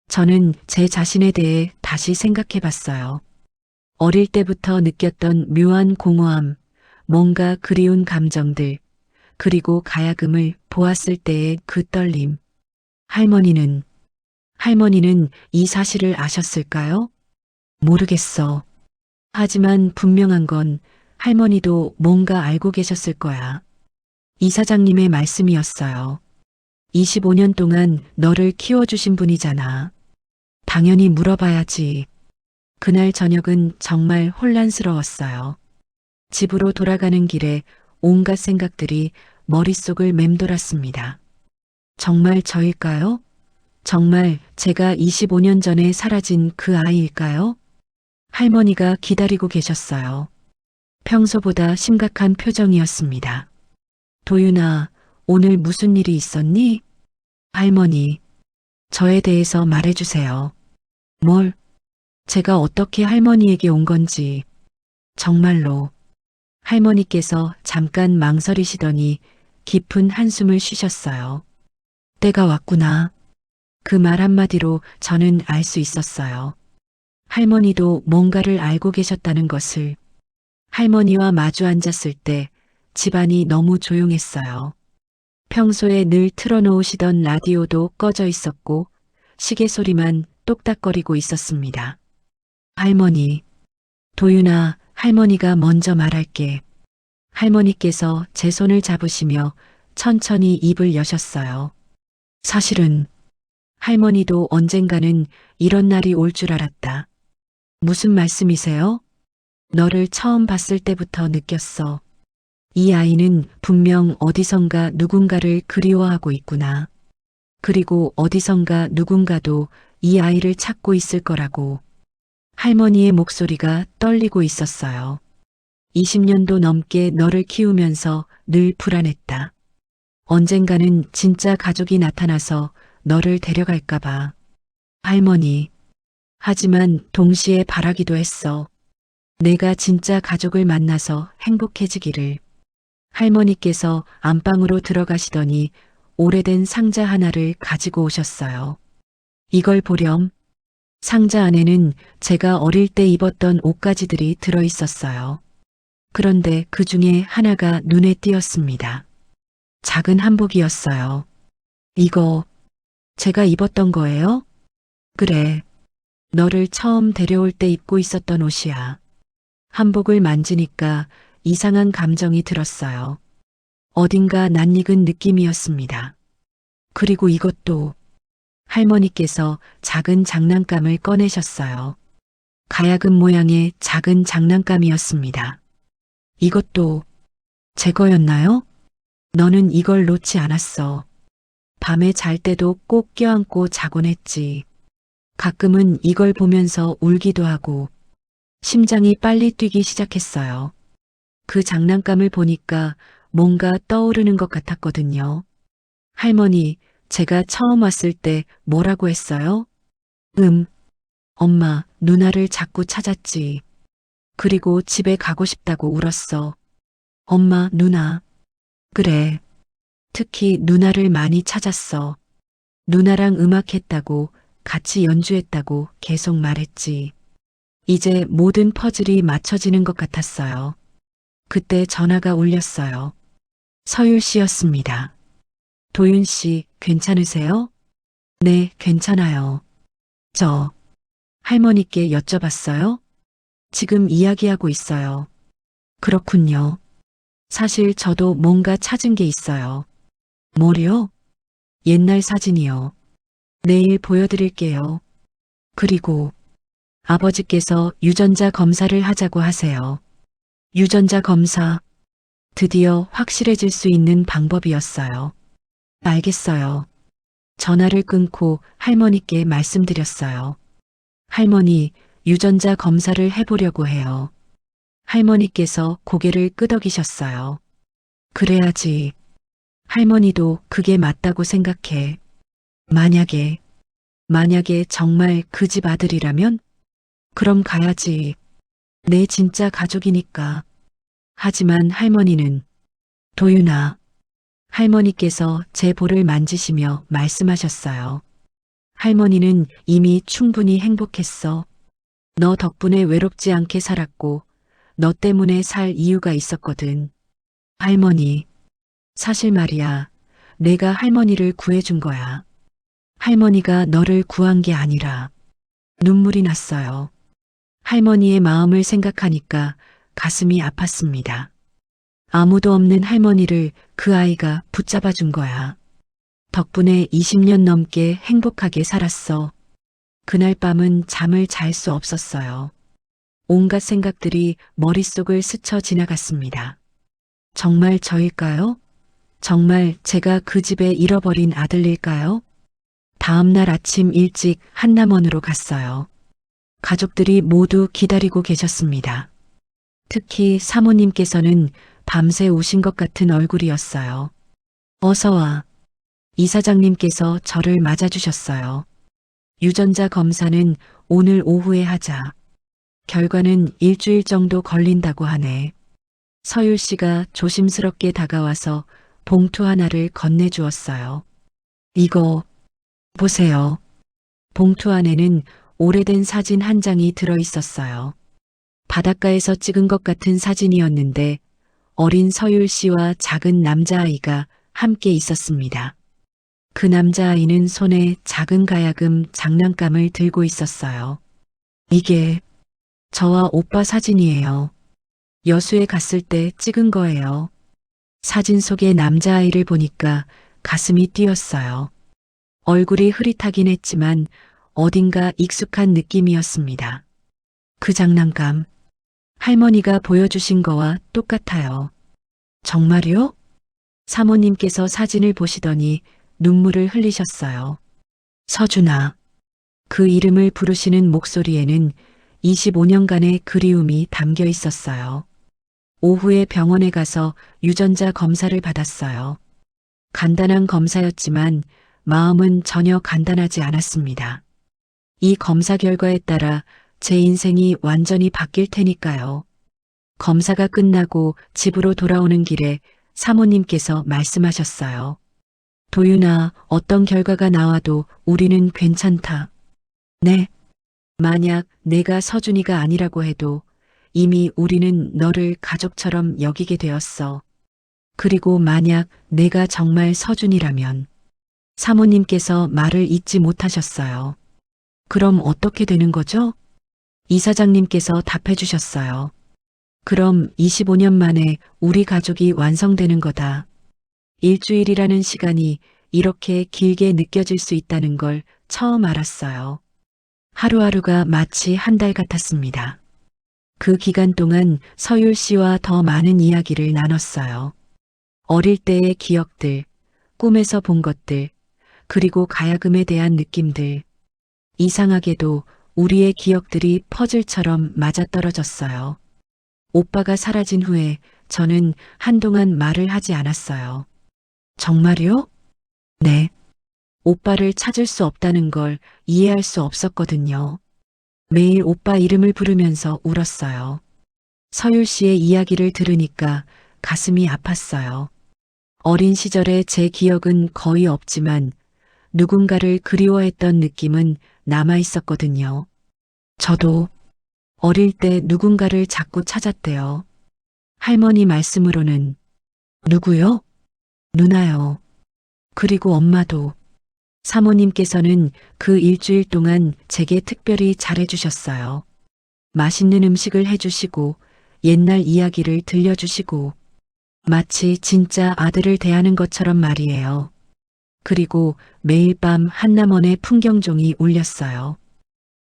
저는 제 자신에 대해 다시 생각해 봤어요. 어릴 때부터 느꼈던 묘한 공허함, 뭔가 그리운 감정들, 그리고 가야금을 보았을 때의 그 떨림. 할머니는 이 사실을 아셨을까요? 모르겠어. 하지만 분명한 건 할머니도 뭔가 알고 계셨을 거야. 이사장님의 말씀이었어요. 25년 동안 너를 키워주신 분이잖아. 당연히 물어봐야지. 그날 저녁은 정말 혼란스러웠어요. 집으로 돌아가는 길에 온갖 생각들이 머릿속을 맴돌았습니다. 정말 저일까요? 정말 제가 25년 전에 사라진 그 아이일까요? 할머니가 기다리고 계셨어요. 평소보다 심각한 표정이었습니다. 도윤아, 오늘 무슨 일이 있었니? 할머니, 저에 대해서 말해주세요. 뭘? 제가 어떻게 할머니에게 온 건지. 정말로. 할머니께서 잠깐 망설이시더니 깊은 한숨을 쉬셨어요. 때가 왔구나. 그 말 한마디로 저는 알 수 있었어요. 할머니도 뭔가를 알고 계셨다는 것을. 할머니와 마주 앉았을 때 집안이 너무 조용했어요. 평소에 늘 틀어놓으시던 라디오도 꺼져 있었고 시계 소리만 똑딱거리고 있었습니다. 할머니, 도윤아, 할머니가 먼저 말할게. 할머니께서 제 손을 잡으시며 천천히 입을 여셨어요. 사실은 할머니도 언젠가는 이런 날이 올 줄 알았다. 무슨 말씀이세요? 너를 처음 봤을 때부터 느꼈어. 이 아이는 분명 어디선가 누군가를 그리워하고 있구나. 그리고 어디선가 누군가도 이 아이를 찾고 있을 거라고. 할머니의 목소리가 떨리고 있었어요. 20년도 넘게 너를 키우면서 늘 불안했다. 언젠가는 진짜 가족이 나타나서 너를 데려갈까봐. 할머니. 하지만 동시에 바라기도 했어. 내가 진짜 가족을 만나서 행복해지기를. 할머니께서 안방으로 들어가시더니 오래된 상자 하나를 가지고 오셨어요. 이걸 보렴. 상자 안에는 제가 어릴 때 입었던 옷가지들이 들어 있었어요. 그런데 그 중에 하나가 눈에 띄었습니다. 작은 한복이었어요. 이거 제가 입었던 거예요? 그래. 너를 처음 데려올 때 입고 있었던 옷이야. 한복을 만지니까 이상한 감정이 들었어요. 어딘가 낯익은 느낌이었습니다. 그리고 이것도 할머니께서 작은 장난감을 꺼내셨어요. 가야금 모양의 작은 장난감이었습니다. 이것도 제 거였나요? 너는 이걸 놓지 않았어. 밤에 잘 때도 꼭 껴안고 자곤 했지. 가끔은 이걸 보면서 울기도 하고 심장이 빨리 뛰기 시작했어요. 그 장난감을 보니까 뭔가 떠오르는 것 같았거든요. 할머니, 제가 처음 왔을 때 뭐라고 했어요? 엄마, 누나를 자꾸 찾았지. 그리고 집에 가고 싶다고 울었어. 엄마, 누나. 그래. 특히 누나를 많이 찾았어. 누나랑 음악했다고, 같이 연주했다고 계속 말했지. 이제 모든 퍼즐이 맞춰지는 것 같았어요. 그때 전화가 울렸어요. 서율 씨였습니다. 도윤 씨, 괜찮으세요? 네, 괜찮아요. 저 할머니께 여쭤봤어요? 지금 이야기하고 있어요. 그렇군요. 사실 저도 뭔가 찾은 게 있어요. 뭐요? 옛날 사진이요. 내일 보여드릴게요. 그리고 아버지께서 유전자 검사를 하자고 하세요. 유전자 검사. 드디어 확실해질 수 있는 방법이었어요. 알겠어요. 전화를 끊고 할머니께 말씀드렸어요. 할머니, 유전자 검사를 해보려고 해요. 할머니께서 고개를 끄덕이셨어요. 그래야지. 할머니도 그게 맞다고 생각해. 만약에 정말 그 집 아들이라면? 그럼 가야지. 내 진짜 가족이니까. 하지만 할머니는 도윤아. 할머니께서 제 볼을 만지시며 말씀하셨어요. 할머니는 이미 충분히 행복했어. 너 덕분에 외롭지 않게 살았고 너 때문에 살 이유가 있었거든. 할머니. 사실 말이야. 내가 할머니를 구해준 거야. 할머니가 너를 구한 게 아니라 눈물이 났어요. 할머니의 마음을 생각하니까 가슴이 아팠습니다. 아무도 없는 할머니를 그 아이가 붙잡아 준 거야. 덕분에 20년 넘게 행복하게 살았어. 그날 밤은 잠을 잘 수 없었어요. 온갖 생각들이 머릿속을 스쳐 지나갔습니다. 정말 저일까요? 정말 제가 그 집에 잃어버린 아들일까요? 다음 날 아침 일찍 한남원으로 갔어요. 가족들이 모두 기다리고 계셨습니다. 특히 사모님께서는 밤새 우신 것 같은 얼굴이었어요. 어서 와. 이사장님께서 저를 맞아주셨어요. 유전자 검사는 오늘 오후에 하자. 결과는 일주일 정도 걸린다고 하네. 서율 씨가 조심스럽게 다가와서 봉투 하나를 건네주었어요. 이거 보세요. 봉투 안에는 오래된 사진 한 장이 들어 있었어요. 바닷가에서 찍은 것 같은 사진이었는데 어린 서율 씨와 작은 남자아이가 함께 있었습니다. 그 남자아이는 손에 작은 가야금 장난감을 들고 있었어요. 이게 저와 오빠 사진이에요. 여수에 갔을 때 찍은 거예요. 사진 속의 남자아이를 보니까 가슴이 뛰었어요. 얼굴이 흐릿하긴 했지만 어딘가 익숙한 느낌이었습니다. 그 장난감, 할머니가 보여주신 거와 똑같아요. 정말요? 사모님께서 사진을 보시더니 눈물을 흘리셨어요. 서준아. 그 이름을 부르시는 목소리에는 25년간의 그리움이 담겨 있었어요. 오후에 병원에 가서 유전자 검사를 받았어요. 간단한 검사였지만 마음은 전혀 간단하지 않았습니다. 이 검사 결과에 따라 제 인생이 완전히 바뀔 테니까요. 검사가 끝나고 집으로 돌아오는 길에 사모님께서 말씀하셨어요. 도윤아, 어떤 결과가 나와도 우리는 괜찮다. 네. 만약 내가 서준이가 아니라고 해도 이미 우리는 너를 가족처럼 여기게 되었어. 그리고 만약 내가 정말 서준이라면 사모님께서 말을 잇지 못하셨어요. 그럼 어떻게 되는 거죠? 이사장님께서 답해 주셨어요. 그럼 25년 만에 우리 가족이 완성되는 거다. 일주일이라는 시간이 이렇게 길게 느껴질 수 있다는 걸 처음 알았어요. 하루하루가 마치 한 달 같았습니다. 그 기간 동안 서율 씨와 더 많은 이야기를 나눴어요. 어릴 때의 기억들, 꿈에서 본 것들, 그리고 가야금에 대한 느낌들. 이상하게도 우리의 기억들이 퍼즐처럼 맞아떨어졌어요. 오빠가 사라진 후에 저는 한동안 말을 하지 않았어요. 정말요? 네. 오빠를 찾을 수 없다는 걸 이해할 수 없었거든요. 매일 오빠 이름을 부르면서 울었어요. 서율 씨의 이야기를 들으니까 가슴이 아팠어요. 어린 시절의 제 기억은 거의 없지만 누군가를 그리워했던 느낌은 남아 있었거든요. 저도 어릴 때 누군가를 자꾸 찾았대요. 할머니 말씀으로는 누구요? 누나요. 그리고 엄마도. 사모님께서는 그 일주일 동안 제게 특별히 잘해주셨어요. 맛있는 음식을 해주시고 옛날 이야기를 들려주시고 마치 진짜 아들을 대하는 것처럼 말이에요. 그리고 매일 밤 한남원의 풍경종이 울렸어요.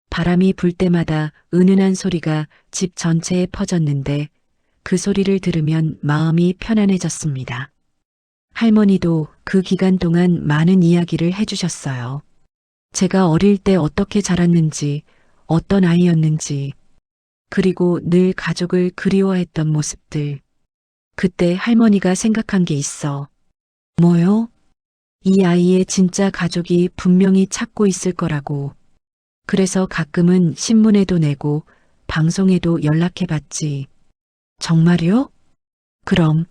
바람이 불 때마다 은은한 소리가 집 전체에 퍼졌는데 그 소리를 들으면 마음이 편안해졌습니다. 할머니도 그 기간 동안 많은 이야기를 해주셨어요. 제가 어릴 때 어떻게 자랐는지, 어떤 아이였는지, 그리고 늘 가족을 그리워했던 모습들. 그때 할머니가 생각한 게 있어. 뭐요? 이 아이의 진짜 가족이 분명히 찾고 있을 거라고. 그래서 가끔은 신문에도 내고 방송에도 연락해봤지. 정말요? 그럼.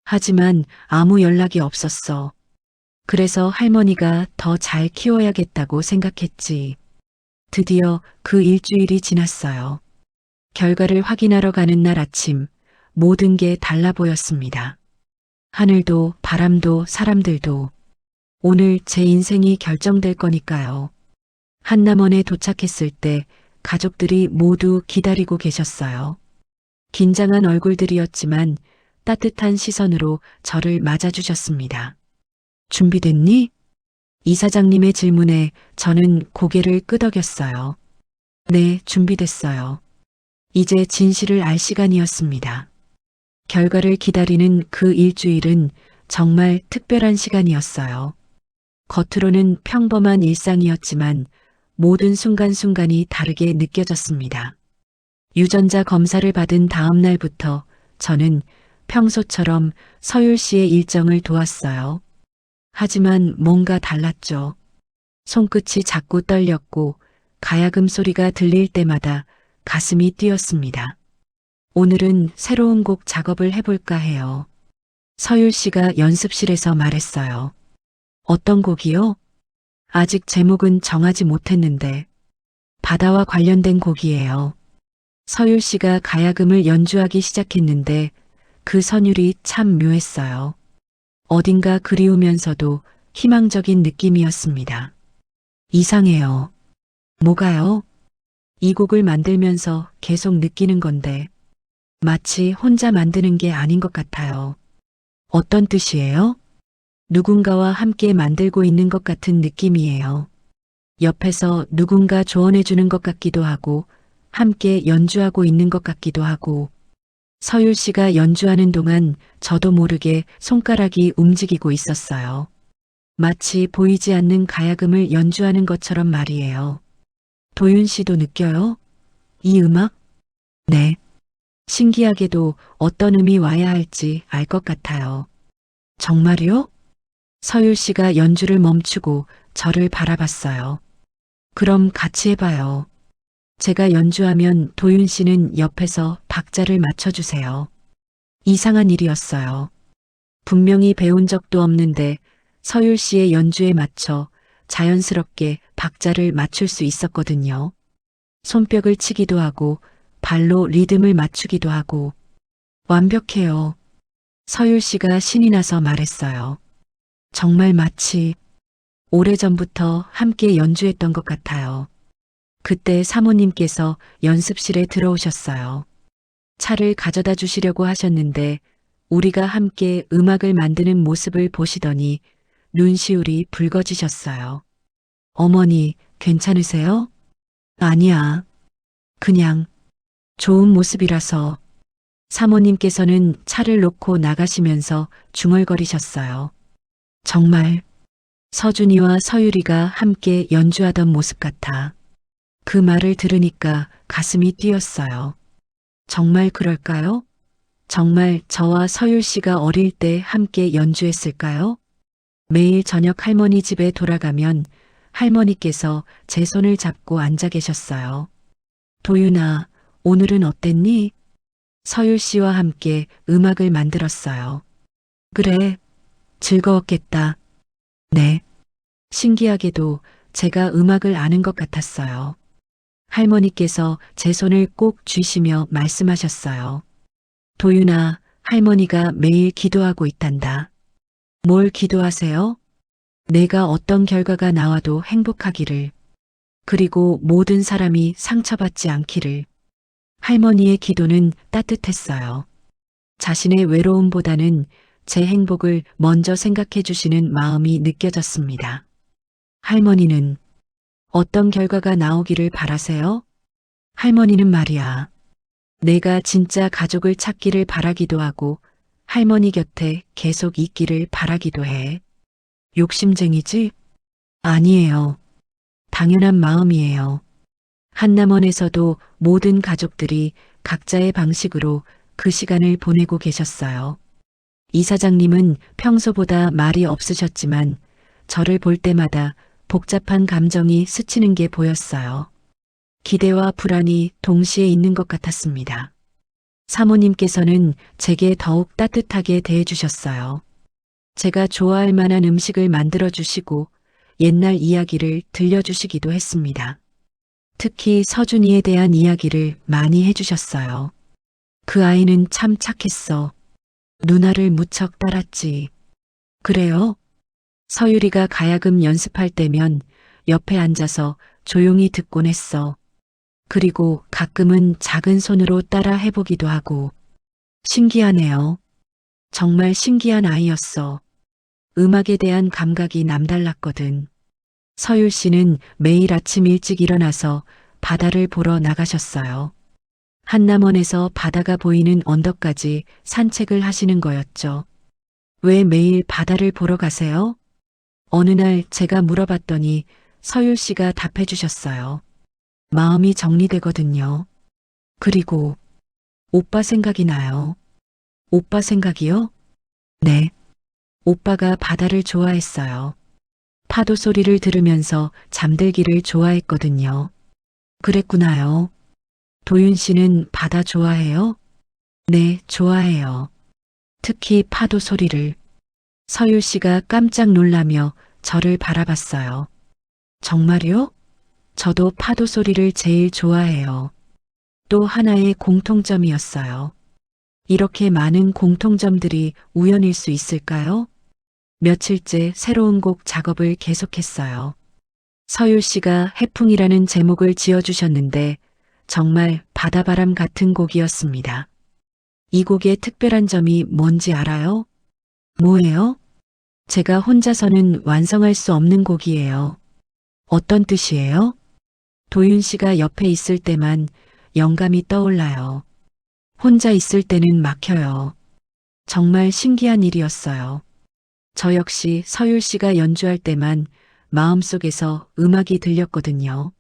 하지만 아무 연락이 없었어. 그래서 할머니가 더 잘 키워야겠다고 생각했지. 드디어 그 일주일이 지났어요. 결과를 확인하러 가는 날 아침, 모든 게 달라 보였습니다. 하늘도 바람도 사람들도. 오늘 제 인생이 결정될 거니까요. 한남원에 도착했을 때 가족들이 모두 기다리고 계셨어요. 긴장한 얼굴들이었지만 따뜻한 시선으로 저를 맞아주셨습니다. 준비됐니? 이사장님의 질문에 저는 고개를 끄덕였어요. 네, 준비됐어요. 이제 진실을 알 시간이었습니다. 결과를 기다리는 그 일주일은 정말 특별한 시간이었어요. 겉으로는 평범한 일상이었지만 모든 순간순간이 다르게 느껴졌습니다. 유전자 검사를 받은 다음 날부터 저는 평소처럼 서율 씨의 일정을 도왔어요. 하지만 뭔가 달랐죠. 손끝이 자꾸 떨렸고 가야금 소리가 들릴 때마다 가슴이 뛰었습니다. 오늘은 새로운 곡 작업을 해볼까 해요. 서율 씨가 연습실에서 말했어요. 어떤 곡이요? 아직 제목은 정하지 못했는데 바다와 관련된 곡이에요. 서율 씨가 가야금을 연주하기 시작했는데 그 선율이 참 묘했어요. 어딘가 그리우면서도 희망적인 느낌이었습니다. 이상해요. 뭐가요? 이 곡을 만들면서 계속 느끼는 건데 마치 혼자 만드는 게 아닌 것 같아요. 어떤 뜻이에요? 누군가와 함께 만들고 있는 것 같은 느낌이에요. 옆에서 누군가 조언해 주는 것 같기도 하고 함께 연주하고 있는 것 같기도 하고 서율 씨가 연주하는 동안 저도 모르게 손가락이 움직이고 있었어요. 마치 보이지 않는 가야금을 연주하는 것처럼 말이에요. 도윤 씨도 느껴요? 이 음악? 네. 신기하게도 어떤 음이 와야 할지 알 것 같아요. 정말요? 서율 씨가 연주를 멈추고 저를 바라봤어요. 그럼 같이 해봐요. 제가 연주하면 도윤 씨는 옆에서 박자를 맞춰주세요. 이상한 일이었어요. 분명히 배운 적도 없는데 서율 씨의 연주에 맞춰 자연스럽게 박자를 맞출 수 있었거든요. 손뼉을 치기도 하고 발로 리듬을 맞추기도 하고 완벽해요. 서율 씨가 신이 나서 말했어요. 정말 마치 오래전부터 함께 연주했던 것 같아요. 그때 사모님께서 연습실에 들어오셨어요. 차를 가져다 주시려고 하셨는데 우리가 함께 음악을 만드는 모습을 보시더니 눈시울이 붉어지셨어요. 어머니, 괜찮으세요? 아니야. 그냥 좋은 모습이라서. 사모님께서는 차를 놓고 나가시면서 중얼거리셨어요. 정말 서준이와 서유리가 함께 연주하던 모습 같아. 그 말을 들으니까 가슴이 뛰었어요. 정말 그럴까요? 정말 저와 서율 씨가 어릴 때 함께 연주했을까요? 매일 저녁 할머니 집에 돌아가면 할머니께서 제 손을 잡고 앉아 계셨어요. 도윤아, 오늘은 어땠니? 서율 씨와 함께 음악을 만들었어요. 그래, 즐거웠겠다. 네. 신기하게도 제가 음악을 아는 것 같았어요. 할머니께서 제 손을 꼭 쥐시며 말씀하셨어요. 도윤아, 할머니가 매일 기도하고 있단다. 뭘 기도하세요? 내가 어떤 결과가 나와도 행복하기를. 그리고 모든 사람이 상처받지 않기를. 할머니의 기도는 따뜻했어요. 자신의 외로움보다는 제 행복을 먼저 생각해 주시는 마음이 느껴졌습니다. 할머니는 어떤 결과가 나오기를 바라세요? 할머니는 말이야. 내가 진짜 가족을 찾기를 바라기도 하고 할머니 곁에 계속 있기를 바라기도 해. 욕심쟁이지? 아니에요. 당연한 마음이에요. 한남원에서도 모든 가족들이 각자의 방식으로 그 시간을 보내고 계셨어요. 이사장님은 평소보다 말이 없으셨지만 저를 볼 때마다 복잡한 감정이 스치는 게 보였어요. 기대와 불안이 동시에 있는 것 같았습니다. 사모님께서는 제게 더욱 따뜻하게 대해주셨어요. 제가 좋아할 만한 음식을 만들어 주시고 옛날 이야기를 들려주시기도 했습니다. 특히 서준이에 대한 이야기를 많이 해주셨어요. 그 아이는 참 착했어. 누나를 무척 따랐지. 그래요? 서유리가 가야금 연습할 때면 옆에 앉아서 조용히 듣곤 했어. 그리고 가끔은 작은 손으로 따라 해보기도 하고. 신기하네요. 정말 신기한 아이였어. 음악에 대한 감각이 남달랐거든. 서율 씨는 매일 아침 일찍 일어나서 바다를 보러 나가셨어요. 한남원에서 바다가 보이는 언덕까지 산책을 하시는 거였죠. 왜 매일 바다를 보러 가세요? 어느 날 제가 물어봤더니 서율 씨가 답해 주셨어요. 마음이 정리되거든요. 그리고 오빠 생각이 나요. 오빠 생각이요? 네. 오빠가 바다를 좋아했어요. 파도 소리를 들으면서 잠들기를 좋아했거든요. 그랬구나요. 도윤 씨는 바다 좋아해요? 네, 좋아해요. 특히 파도 소리를. 서율 씨가 깜짝 놀라며 저를 바라봤어요. 정말요? 저도 파도 소리를 제일 좋아해요. 또 하나의 공통점이었어요. 이렇게 많은 공통점들이 우연일 수 있을까요? 며칠째 새로운 곡 작업을 계속했어요. 서율 씨가 해풍이라는 제목을 지어주셨는데 정말 바다바람 같은 곡이었습니다. 이 곡의 특별한 점이 뭔지 알아요? 뭐예요? 제가 혼자서는 완성할 수 없는 곡이에요. 어떤 뜻이에요? 도윤 씨가 옆에 있을 때만 영감이 떠올라요. 혼자 있을 때는 막혀요. 정말 신기한 일이었어요. 저 역시 서율 씨가 연주할 때만 마음속에서 음악이 들렸거든요.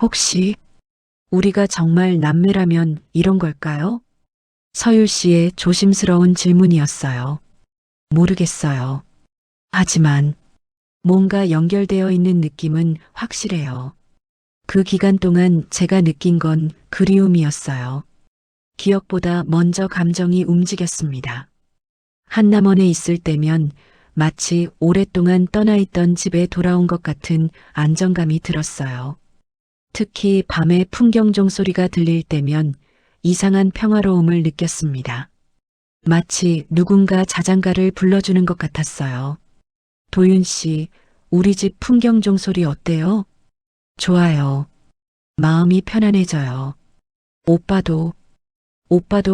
혹시 우리가 정말 남매라면 이런 걸까요? 서율 씨의 조심스러운 질문이었어요. 모르겠어요. 하지만 뭔가 연결되어 있는 느낌은 확실해요. 그 기간 동안 제가 느낀 건 그리움이었어요. 기억보다 먼저 감정이 움직였습니다. 한남원에 있을 때면 마치 오랫동안 떠나 있던 집에 돌아온 것 같은 안정감이 들었어요. 특히 밤에 풍경종 소리가 들릴 때면 이상한 평화로움을 느꼈습니다. 마치 누군가 자장가를 불러주는 것 같았어요. 도윤 씨, 우리 집 풍경종 소리 어때요? 좋아요. 마음이 편안해져요. 오빠도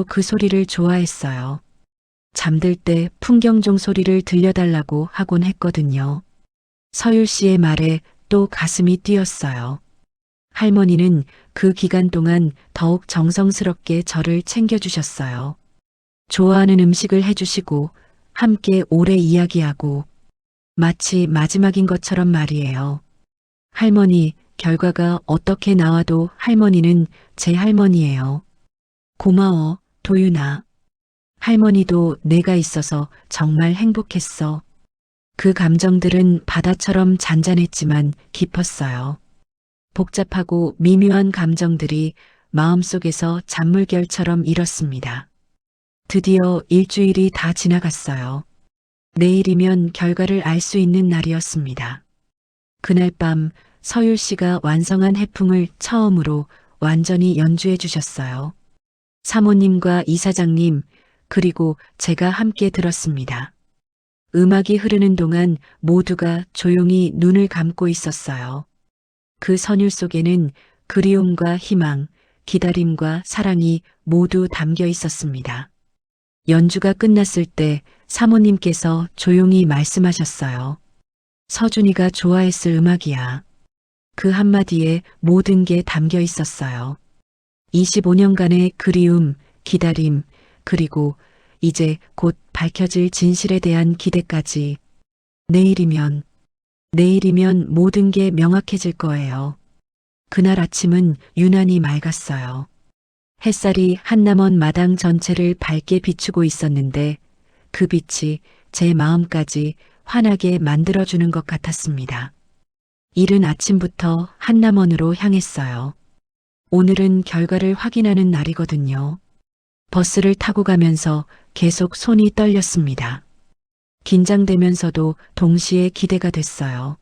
그 소리를 좋아했어요. 잠들 때 풍경종 소리를 들려달라고 하곤 했거든요. 서율 씨의 말에 또 가슴이 뛰었어요. 할머니는 그 기간 동안 더욱 정성스럽게 저를 챙겨주셨어요. 좋아하는 음식을 해주시고 함께 오래 이야기하고 마치 마지막인 것처럼 말이에요. 할머니, 결과가 어떻게 나와도 할머니는 제 할머니예요. 고마워, 도윤아. 할머니도 내가 있어서 정말 행복했어. 그 감정들은 바다처럼 잔잔했지만 깊었어요. 복잡하고 미묘한 감정들이 마음속에서 잔물결처럼 일었습니다. 드디어 일주일이 다 지나갔어요. 내일이면 결과를 알 수 있는 날이었습니다. 그날 밤 서율 씨가 완성한 해풍을 처음으로 완전히 연주해 주셨어요. 사모님과 이사장님, 그리고 제가 함께 들었습니다. 음악이 흐르는 동안 모두가 조용히 눈을 감고 있었어요. 그 선율 속에는 그리움과 희망, 기다림과 사랑이 모두 담겨 있었습니다. 연주가 끝났을 때 사모님께서 조용히 말씀하셨어요. 서준이가 좋아했을 음악이야. 그 한마디에 모든 게 담겨 있었어요. 25년간의 그리움, 기다림, 그리고 이제 곧 밝혀질 진실에 대한 기대까지. 내일이면 모든 게 명확해질 거예요. 그날 아침은 유난히 맑았어요. 햇살이 한남원 마당 전체를 밝게 비추고 있었는데 그 빛이 제 마음까지 환하게 만들어주는 것 같았습니다. 이른 아침부터 한남원으로 향했어요. 오늘은 결과를 확인하는 날이거든요. 버스를 타고 가면서 계속 손이 떨렸습니다. 긴장되면서도 동시에 기대가 됐어요.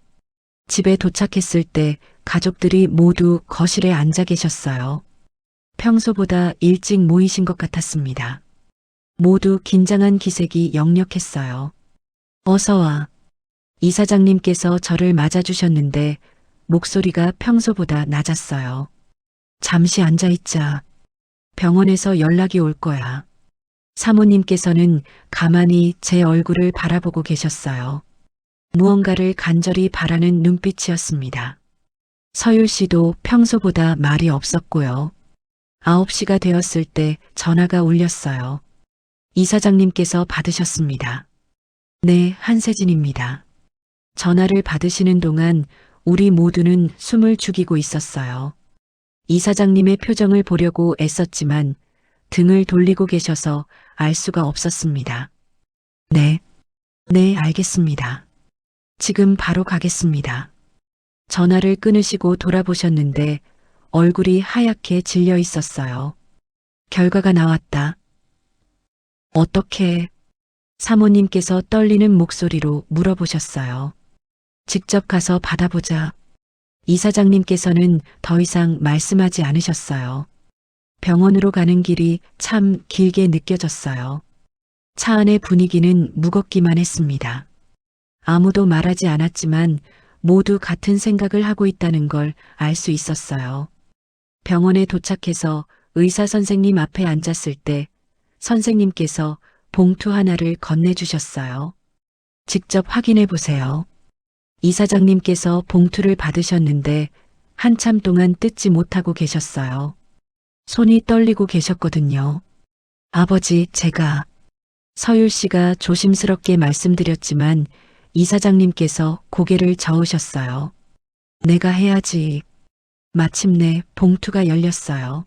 집에 도착했을 때 가족들이 모두 거실에 앉아 계셨어요. 평소보다 일찍 모이신 것 같았습니다. 모두 긴장한 기색이 역력했어요. 어서 와. 이사장님께서 저를 맞아주셨는데 목소리가 평소보다 낮았어요. 잠시 앉아있자. 병원에서 연락이 올 거야. 사모님께서는 가만히 제 얼굴을 바라보고 계셨어요. 무언가를 간절히 바라는 눈빛이었습니다. 서율 씨도 평소보다 말이 없었고요. 9시가 되었을 때 전화가 울렸어요. 이사장님께서 받으셨습니다. 네, 한세진입니다. 전화를 받으시는 동안 우리 모두는 숨을 죽이고 있었어요. 이사장님의 표정을 보려고 애썼지만 등을 돌리고 계셔서 알 수가 없었습니다. 네, 알겠습니다. 지금 바로 가겠습니다. 전화를 끊으시고 돌아보셨는데 얼굴이 하얗게 질려 있었어요. 결과가 나왔다. 어떻게? 사모님께서 떨리는 목소리로 물어보셨어요. 직접 가서 받아보자. 이사장님께서는 더 이상 말씀하지 않으셨어요. 병원으로 가는 길이 참 길게 느껴졌어요. 차 안의 분위기는 무겁기만 했습니다. 아무도 말하지 않았지만 모두 같은 생각을 하고 있다는 걸 알 수 있었어요. 병원에 도착해서 의사 선생님 앞에 앉았을 때 선생님께서 봉투 하나를 건네주셨어요. 직접 확인해 보세요. 이사장님께서 봉투를 받으셨는데 한참 동안 뜯지 못하고 계셨어요. 손이 떨리고 계셨거든요. 아버지, 제가. 서율 씨가 조심스럽게 말씀드렸지만 이사장님께서 고개를 저으셨어요. 내가 해야지. 마침내 봉투가 열렸어요.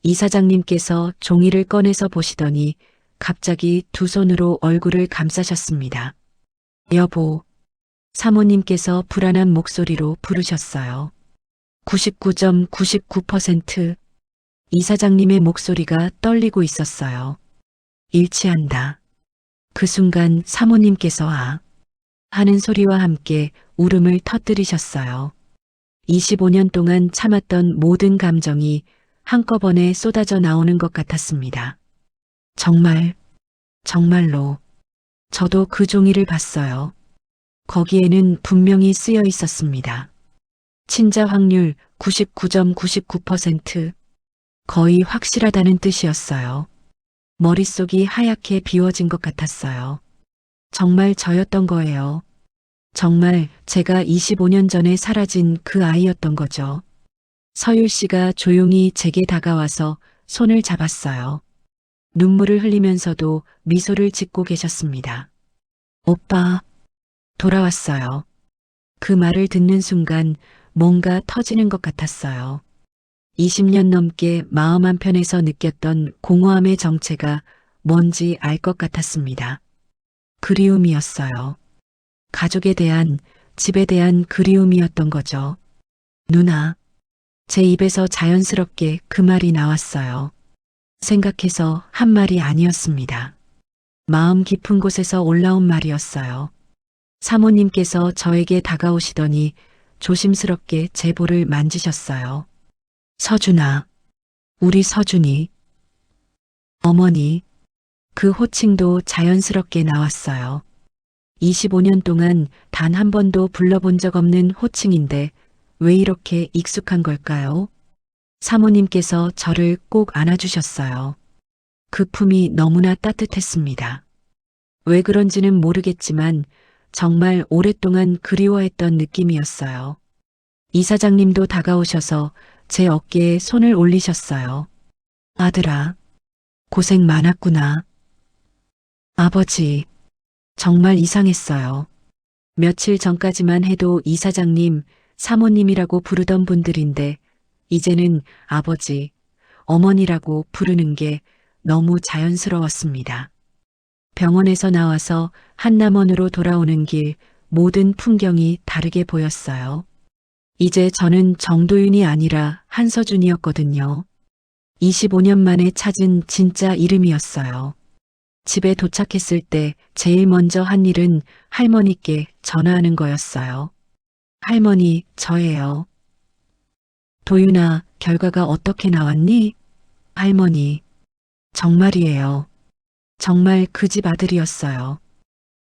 이사장님께서 종이를 꺼내서 보시더니 갑자기 두 손으로 얼굴을 감싸셨습니다. 여보. 사모님께서 불안한 목소리로 부르셨어요. 99.99%. 이사장님의 목소리가 떨리고 있었어요. 일치한다. 그 순간 사모님께서 하는 소리와 함께 울음을 터뜨리셨어요. 25년 동안 참았던 모든 감정이 한꺼번에 쏟아져 나오는 것 같았습니다. 정말로. 저도 그 종이를 봤어요. 거기에는 분명히 쓰여 있었습니다. 친자 확률 99.99%. 거의 확실하다는 뜻이었어요. 머릿속이 하얗게 비워진 것 같았어요. 정말 저였던 거예요. 정말 제가 25년 전에 사라진 그 아이였던 거죠. 서율 씨가 조용히 제게 다가와서 손을 잡았어요. 눈물을 흘리면서도 미소를 짓고 계셨습니다. 오빠, 돌아왔어요. 그 말을 듣는 순간 뭔가 터지는 것 같았어요. 20년 넘게 마음 한편에서 느꼈던 공허함의 정체가 뭔지 알 것 같았습니다. 그리움이었어요. 가족에 대한, 집에 대한 그리움이었던 거죠. 누나. 제 입에서 자연스럽게 그 말이 나왔어요. 생각해서 한 말이 아니었습니다. 마음 깊은 곳에서 올라온 말이었어요. 사모님께서 저에게 다가오시더니 조심스럽게 제 볼을 만지셨어요. 서준아, 우리 서준이. 어머니. 그 호칭도 자연스럽게 나왔어요. 25년 동안 단 한 번도 불러본 적 없는 호칭인데 왜 이렇게 익숙한 걸까요? 사모님께서 저를 꼭 안아주셨어요. 그 품이 너무나 따뜻했습니다. 왜 그런지는 모르겠지만 정말 오랫동안 그리워했던 느낌이었어요. 이사장님도 다가오셔서 제 어깨에 손을 올리셨어요. 아들아, 고생 많았구나. 아버지, 정말 이상했어요. 며칠 전까지만 해도 이사장님, 사모님이라고 부르던 분들인데 이제는 아버지, 어머니라고 부르는 게 너무 자연스러웠습니다. 병원에서 나와서 한남원으로 돌아오는 길 모든 풍경이 다르게 보였어요. 이제 저는 정도윤이 아니라 한서준이었거든요. 25년 만에 찾은 진짜 이름이었어요. 집에 도착했을 때 제일 먼저 한 일은 할머니께 전화하는 거였어요. 할머니, 저예요. 도윤아, 결과가 어떻게 나왔니? 할머니, 정말이에요. 정말 그 집 아들이었어요.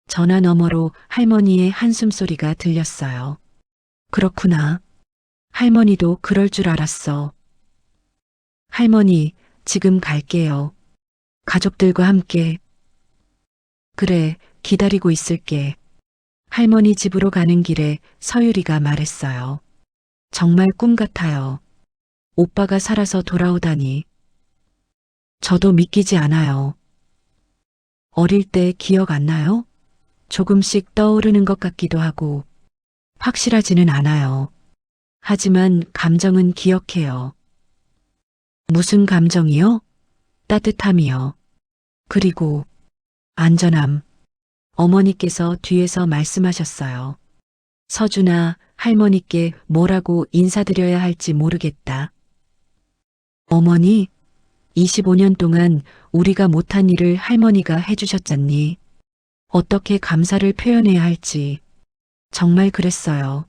전화 너머로 할머니의 한숨소리가 들렸어요. 그렇구나. 할머니도 그럴 줄 알았어. 할머니, 지금 갈게요. 가족들과 함께. 그래, 기다리고 있을게. 할머니 집으로 가는 길에 서유리가 말했어요. 정말 꿈 같아요. 오빠가 살아서 돌아오다니. 저도 믿기지 않아요. 어릴 때 기억 안 나요? 조금씩 떠오르는 것 같기도 하고 확실하지는 않아요. 하지만 감정은 기억해요. 무슨 감정이요? 따뜻함이요. 그리고 안전함. 어머니께서 뒤에서 말씀하셨어요. 서준아, 할머니께 뭐라고 인사드려야 할지 모르겠다. 어머니, 25년 동안 우리가 못한 일을 할머니가 해주셨잖니. 어떻게 감사를 표현해야 할지. 정말 그랬어요.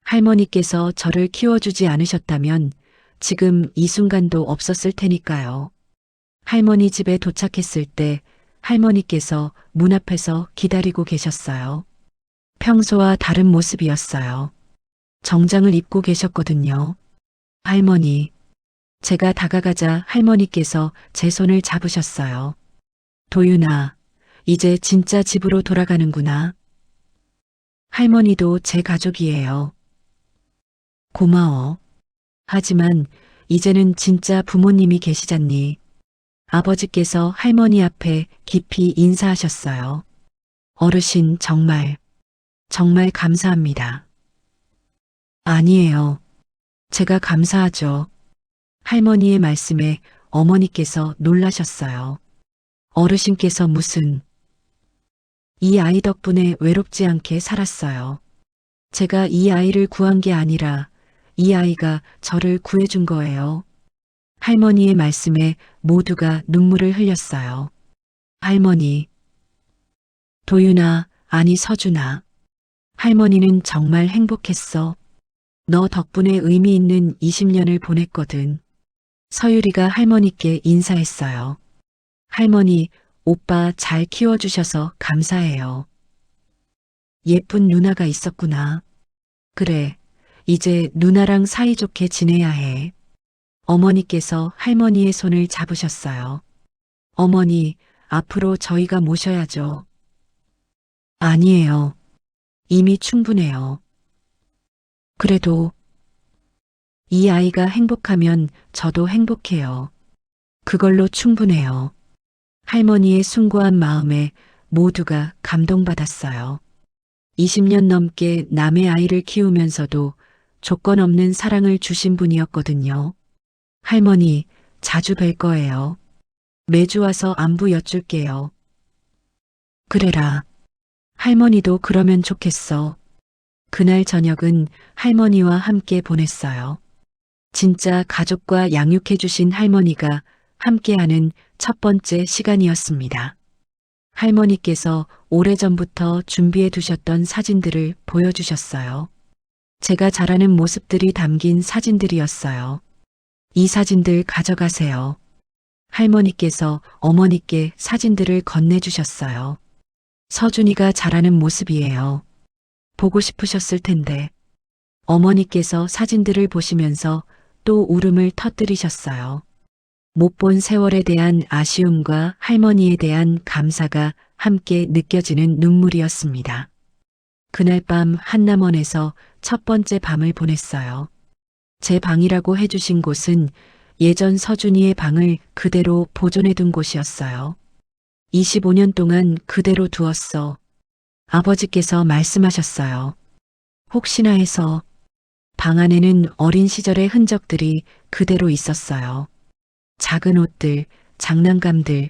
할머니께서 저를 키워주지 않으셨다면 지금 이 순간도 없었을 테니까요. 할머니 집에 도착했을 때 할머니께서 문 앞에서 기다리고 계셨어요. 평소와 다른 모습이었어요. 정장을 입고 계셨거든요. 할머니. 제가 다가가자 할머니께서 제 손을 잡으셨어요. 도윤아, 이제 진짜 집으로 돌아가는구나. 할머니도 제 가족이에요. 고마워. 하지만 이제는 진짜 부모님이 계시잖니. 아버지께서 할머니 앞에 깊이 인사하셨어요. 어르신 정말 감사합니다. 아니에요. 제가 감사하죠. 할머니의 말씀에 어머니께서 놀라셨어요. 어르신께서 무슨 이 아이 덕분에 외롭지 않게 살았어요. 제가 이 아이를 구한 게 아니라 이 아이가 저를 구해준 거예요. 할머니의 말씀에 모두가 눈물을 흘렸어요. 할머니. 도윤아, 아니 서준아. 할머니는 정말 행복했어. 너 덕분에 의미 있는 20년을 보냈거든. 서유리가 할머니께 인사했어요. 할머니, 오빠 잘 키워주셔서 감사해요. 예쁜 누나가 있었구나. 그래, 이제 누나랑 사이좋게 지내야 해. 어머니께서 할머니의 손을 잡으셨어요. 어머니, 앞으로 저희가 모셔야죠. 아니에요. 이미 충분해요. 그래도 이 아이가 행복하면 저도 행복해요. 그걸로 충분해요. 할머니의 숭고한 마음에 모두가 감동받았어요. 20년 넘게 남의 아이를 키우면서도 조건 없는 사랑을 주신 분이었거든요. 할머니, 자주 뵐 거예요. 매주 와서 안부 여쭐게요. 그래라. 할머니도 그러면 좋겠어. 그날 저녁은 할머니와 함께 보냈어요. 진짜 가족과 양육해주신 할머니가 함께하는 첫 번째 시간이었습니다. 할머니께서 오래전부터 준비해 두셨던 사진들을 보여주셨어요. 제가 자라는 모습들이 담긴 사진들이었어요. 이 사진들 가져가세요. 할머니께서 어머니께 사진들을 건네주셨어요. 서준이가 자라는 모습이에요. 보고 싶으셨을 텐데. 어머니께서 사진들을 보시면서 또 울음을 터뜨리셨어요. 못 본 세월에 대한 아쉬움과 할머니에 대한 감사가 함께 느껴지는 눈물이었습니다. 그날 밤 한남원에서 첫 번째 밤을 보냈어요. 제 방이라고 해주신 곳은 예전 서준이의 방을 그대로 보존해둔 곳이었어요. 25년 동안 그대로 두었어. 아버지께서 말씀하셨어요. 혹시나 해서 방 안에는 어린 시절의 흔적들이 그대로 있었어요. 작은 옷들, 장난감들,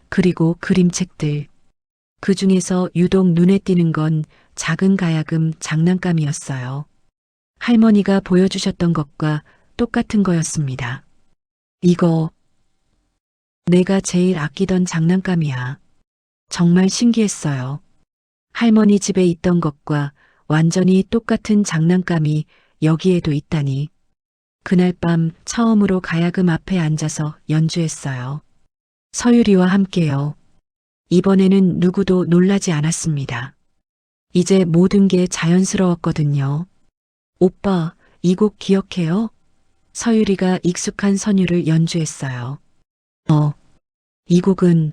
그리고 그림책들. 그 중에서 유독 눈에 띄는 건 작은 가야금 장난감이었어요. 할머니가 보여주셨던 것과 똑같은 거였습니다. 이거 내가 제일 아끼던 장난감이야. 정말 신기했어요. 할머니 집에 있던 것과 완전히 똑같은 장난감이 여기에도 있다니. 그날 밤 처음으로 가야금 앞에 앉아서 연주했어요. 서유리와 함께요. 이번에는 누구도 놀라지 않았습니다. 이제 모든 게 자연스러웠거든요. 오빠, 이 곡 기억해요? 서유리가 익숙한 선율을 연주했어요. 이 곡은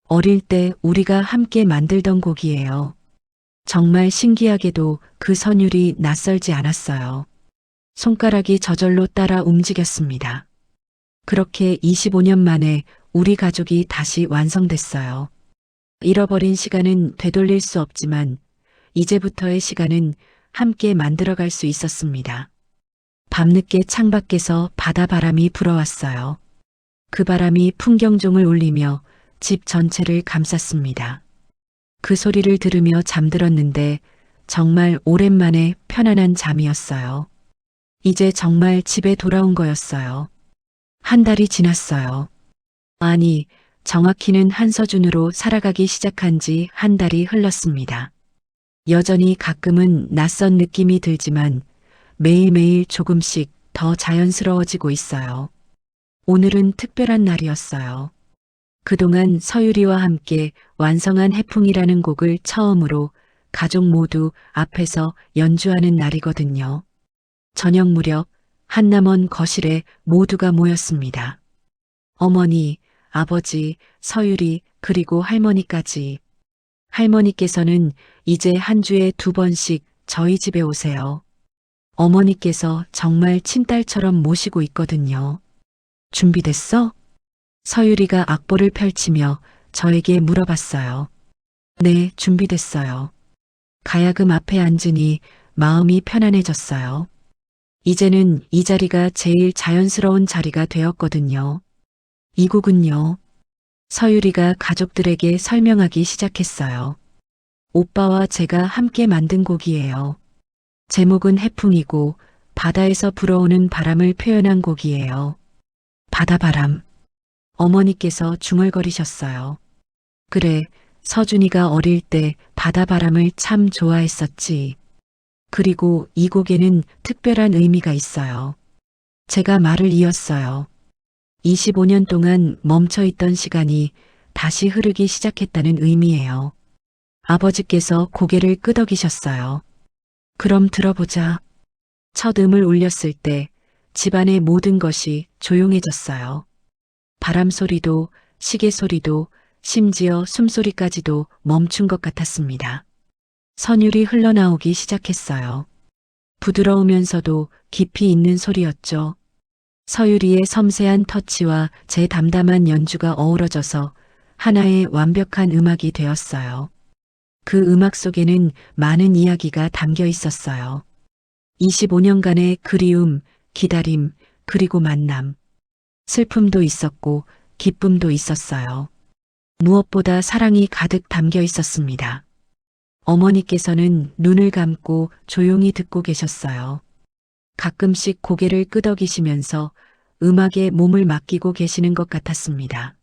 어릴 때 우리가 함께 만들던 곡이에요. 정말 신기하게도 그 선율이 낯설지 않았어요. 손가락이 저절로 따라 움직였습니다. 그렇게 25년 만에 우리 가족이 다시 완성됐어요. 잃어버린 시간은 되돌릴 수 없지만 이제부터의 시간은 함께 만들어갈 수 있었습니다. 밤늦게 창밖에서 바다바람이 불어왔어요. 그 바람이 풍경종을 울리며 집 전체를 감쌌습니다. 그 소리를 들으며 잠들었는데 정말 오랜만에 편안한 잠이었어요. 이제 정말 집에 돌아온 거였어요. 한 달이 지났어요. 아니, 정확히는 한서준으로 살아가기 시작한 지 한 달이 흘렀습니다. 여전히 가끔은 낯선 느낌이 들지만 매일매일 조금씩 더 자연스러워지고 있어요. 오늘은 특별한 날이었어요. 그동안 서유리와 함께 완성한 해풍이라는 곡을 처음으로 가족 모두 앞에서 연주하는 날이거든요. 저녁 무렵 한남원 거실에 모두가 모였습니다. 어머니, 아버지, 서유리, 그리고 할머니까지. 할머니께서는 이제 한 주에 2번씩 저희 집에 오세요. 어머니께서 정말 친딸처럼 모시고 있거든요. 준비됐어? 서유리가 악보를 펼치며 저에게 물어봤어요. 네, 준비됐어요. 가야금 앞에 앉으니 마음이 편안해졌어요. 이제는 이 자리가 제일 자연스러운 자리가 되었거든요. 이 곡은요. 서유리가 가족들에게 설명하기 시작했어요. 오빠와 제가 함께 만든 곡이에요. 제목은 해풍이고 바다에서 불어오는 바람을 표현한 곡이에요. 바다바람. 어머니께서 중얼거리셨어요. 그래, 서준이가 어릴 때 바다바람을 참 좋아했었지. 그리고 이 곡에는 특별한 의미가 있어요. 제가 말을 이었어요. 25년 동안 멈춰있던 시간이 다시 흐르기 시작했다는 의미예요. 아버지께서 고개를 끄덕이셨어요. 그럼 들어보자. 첫 음을 울렸을 때 집안의 모든 것이 조용해졌어요. 바람 소리도, 시계 소리도, 심지어 숨소리까지도 멈춘 것 같았습니다. 선율이 흘러나오기 시작했어요. 부드러우면서도 깊이 있는 소리였죠. 서유리의 섬세한 터치와 제 담담한 연주가 어우러져서 하나의 완벽한 음악이 되었어요. 그 음악 속에는 많은 이야기가 담겨 있었어요. 25년간의 그리움, 기다림, 그리고 만남. 슬픔도 있었고 기쁨도 있었어요. 무엇보다 사랑이 가득 담겨 있었습니다. 어머니께서는 눈을 감고 조용히 듣고 계셨어요. 가끔씩 고개를 끄덕이시면서 음악에 몸을 맡기고 계시는 것 같았습니다.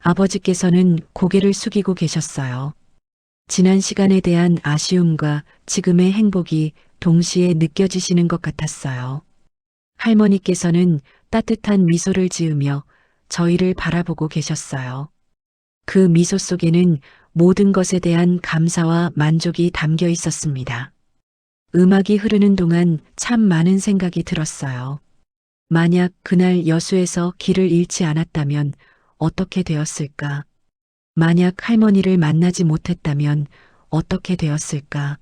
아버지께서는 고개를 숙이고 계셨어요. 지난 시간에 대한 아쉬움과 지금의 행복이 동시에 느껴지시는 것 같았어요. 할머니께서는 따뜻한 미소를 지으며 저희를 바라보고 계셨어요. 그 미소 속에는 모든 것에 대한 감사와 만족이 담겨 있었습니다. 음악이 흐르는 동안 참 많은 생각이 들었어요. 만약 그날 여수에서 길을 잃지 않았다면 어떻게 되었을까? 만약 할머니를 만나지 못했다면 어떻게 되었을까?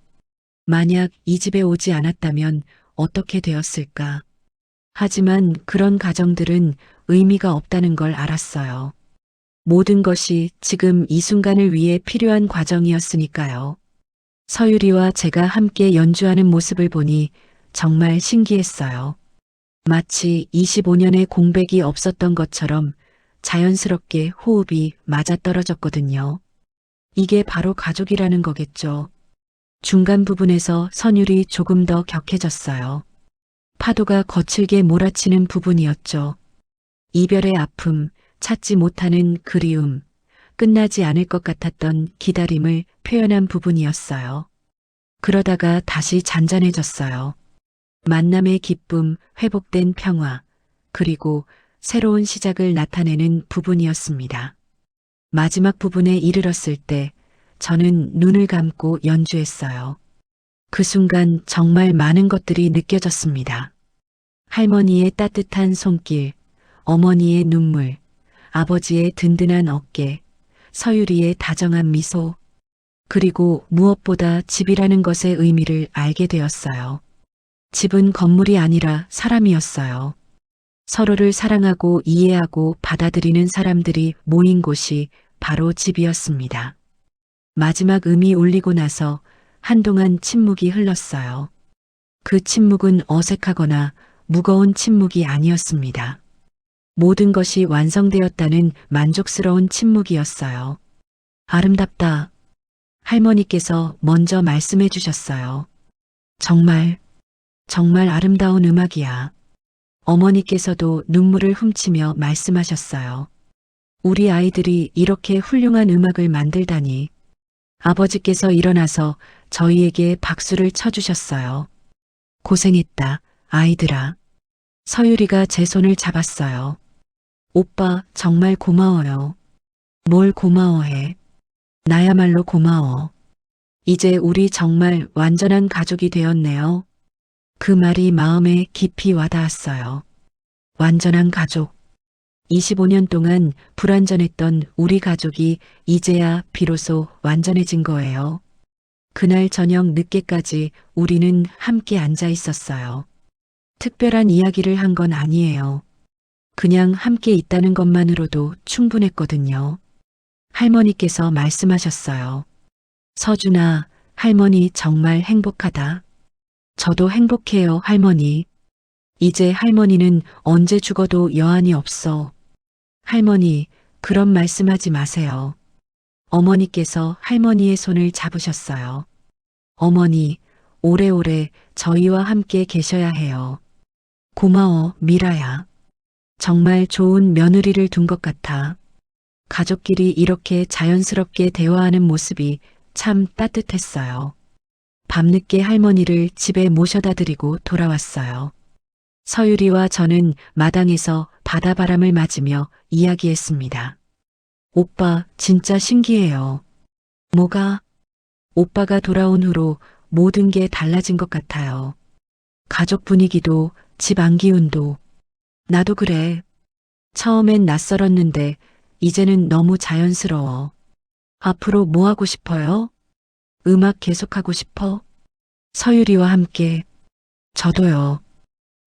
만약 이 집에 오지 않았다면 어떻게 되었을까? 하지만 그런 가정들은 의미가 없다는 걸 알았어요. 모든 것이 지금 이 순간을 위해 필요한 과정이었으니까요. 서유리와 제가 함께 연주하는 모습을 보니 정말 신기했어요. 마치 25년의 공백이 없었던 것처럼 자연스럽게 호흡이 맞아떨어졌거든요. 이게 바로 가족이라는 거겠죠. 중간 부분에서 선율이 조금 더 격해졌어요. 파도가 거칠게 몰아치는 부분이었죠. 이별의 아픔, 찾지 못하는 그리움, 끝나지 않을 것 같았던 기다림을 표현한 부분이었어요. 그러다가 다시 잔잔해졌어요. 만남의 기쁨, 회복된 평화, 그리고 새로운 시작을 나타내는 부분이었습니다. 마지막 부분에 이르렀을 때 저는 눈을 감고 연주했어요. 그 순간 정말 많은 것들이 느껴졌습니다. 할머니의 따뜻한 손길, 어머니의 눈물, 아버지의 든든한 어깨, 서유리의 다정한 미소, 그리고 무엇보다 집이라는 것의 의미를 알게 되었어요. 집은 건물이 아니라 사람이었어요. 서로를 사랑하고 이해하고 받아들이는 사람들이 모인 곳이 바로 집이었습니다. 마지막 음이 울리고 나서 한동안 침묵이 흘렀어요. 그 침묵은 어색하거나 무거운 침묵이 아니었습니다. 모든 것이 완성되었다는 만족스러운 침묵이었어요. 아름답다. 할머니께서 먼저 말씀해 주셨어요. 정말, 정말 아름다운 음악이야. 어머니께서도 눈물을 훔치며 말씀하셨어요. 우리 아이들이 이렇게 훌륭한 음악을 만들다니. 아버지께서 일어나서 저희에게 박수를 쳐주셨어요. 고생했다, 아이들아. 서유리가 제 손을 잡았어요. 오빠, 정말 고마워요. 뭘 고마워해. 나야말로 고마워. 이제 우리 정말 완전한 가족이 되었네요. 그 말이 마음에 깊이 와닿았어요. 완전한 가족. 25년 동안 불완전했던 우리 가족이 이제야 비로소 완전해진 거예요. 그날 저녁 늦게까지 우리는 함께 앉아 있었어요. 특별한 이야기를 한 건 아니에요. 그냥 함께 있다는 것만으로도 충분했거든요. 할머니께서 말씀하셨어요. 서준아, 할머니 정말 행복하다. 저도 행복해요, 할머니. 이제 할머니는 언제 죽어도 여한이 없어. 할머니, 그런 말씀하지 마세요. 어머니께서 할머니의 손을 잡으셨어요. 어머니, 오래오래 저희와 함께 계셔야 해요. 고마워, 미라야. 정말 좋은 며느리를 둔 것 같아. 가족끼리 이렇게 자연스럽게 대화하는 모습이 참 따뜻했어요. 밤늦게 할머니를 집에 모셔다 드리고 돌아왔어요. 서유리와 저는 마당에서 바다바람을 맞으며 이야기했습니다. 오빠, 진짜 신기해요. 뭐가? 오빠가 돌아온 후로 모든 게 달라진 것 같아요. 가족 분위기도, 집 안기운도. 나도 그래. 처음엔 낯설었는데 이제는 너무 자연스러워. 앞으로 뭐 하고 싶어요? 음악 계속하고 싶어? 서유리와 함께. 저도요.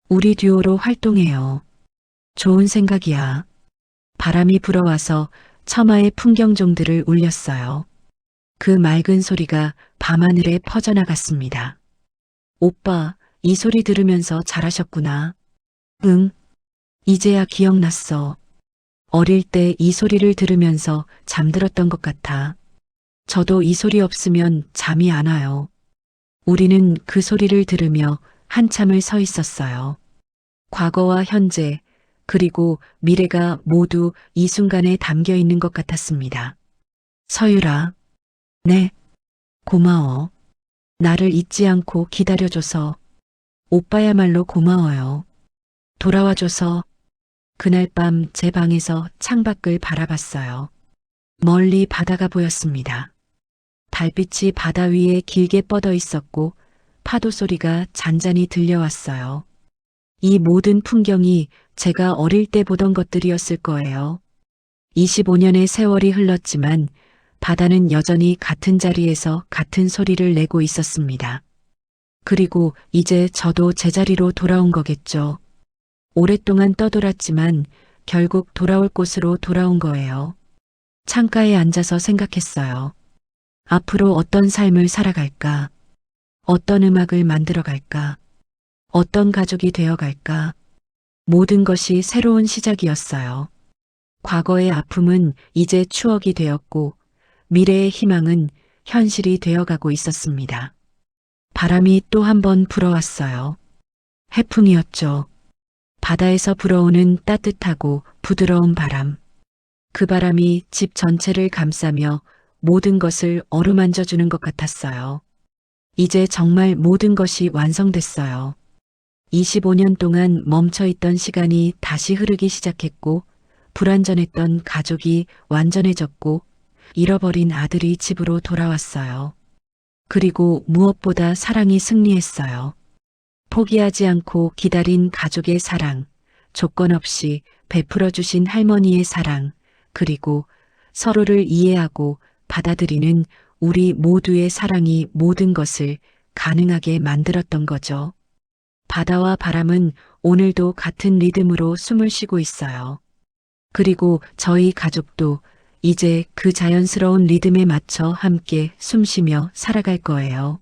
우리 듀오로 활동해요. 좋은 생각이야. 바람이 불어와서 처마의 풍경종들을 울렸어요. 그 맑은 소리가 밤하늘에 퍼져나갔습니다. 오빠, 이 소리 들으면서 잘하셨구나. 응. 이제야 기억났어. 어릴 때 이 소리를 들으면서 잠들었던 것 같아. 저도 이 소리 없으면 잠이 안 와요. 우리는 그 소리를 들으며 한참을 서 있었어요. 과거와 현재, 그리고 미래가 모두 이 순간에 담겨 있는 것 같았습니다. 서유라. 네. 고마워. 나를 잊지 않고 기다려줘서. 오빠야말로 고마워요. 돌아와줘서. 그날 밤 제 방에서 창밖을 바라봤어요. 멀리 바다가 보였습니다. 달빛이 바다 위에 길게 뻗어 있었고 파도 소리가 잔잔히 들려왔어요. 이 모든 풍경이 제가 어릴 때 보던 것들이었을 거예요. 25년의 세월이 흘렀지만 바다는 여전히 같은 자리에서 같은 소리를 내고 있었습니다. 그리고 이제 저도 제자리로 돌아온 거겠죠. 오랫동안 떠돌았지만 결국 돌아올 곳으로 돌아온 거예요. 창가에 앉아서 생각했어요. 앞으로 어떤 삶을 살아갈까? 어떤 음악을 만들어갈까? 어떤 가족이 되어갈까? 모든 것이 새로운 시작이었어요. 과거의 아픔은 이제 추억이 되었고 미래의 희망은 현실이 되어가고 있었습니다. 바람이 또 한 번 불어왔어요. 해풍이었죠. 바다에서 불어오는 따뜻하고 부드러운 바람. 그 바람이 집 전체를 감싸며 모든 것을 어루만져 주는 것 같았어요. 이제 정말 모든 것이 완성됐어요. 25년 동안 멈춰있던 시간이 다시 흐르기 시작했고 불완전했던 가족이 완전해졌고 잃어버린 아들이 집으로 돌아왔어요. 그리고 무엇보다 사랑이 승리했어요. 포기하지 않고 기다린 가족의 사랑, 조건 없이 베풀어 주신 할머니의 사랑, 그리고 서로를 이해하고 받아들이는 우리 모두의 사랑이 모든 것을 가능하게 만들었던 거죠. 바다와 바람은 오늘도 같은 리듬으로 숨을 쉬고 있어요. 그리고 저희 가족도 이제 그 자연스러운 리듬에 맞춰 함께 숨쉬며 살아갈 거예요.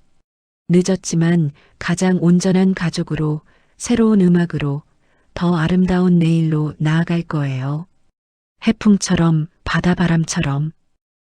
늦었지만 가장 온전한 가족으로, 새로운 음악으로, 더 아름다운 내일로 나아갈 거예요. 해풍처럼, 바다바람처럼,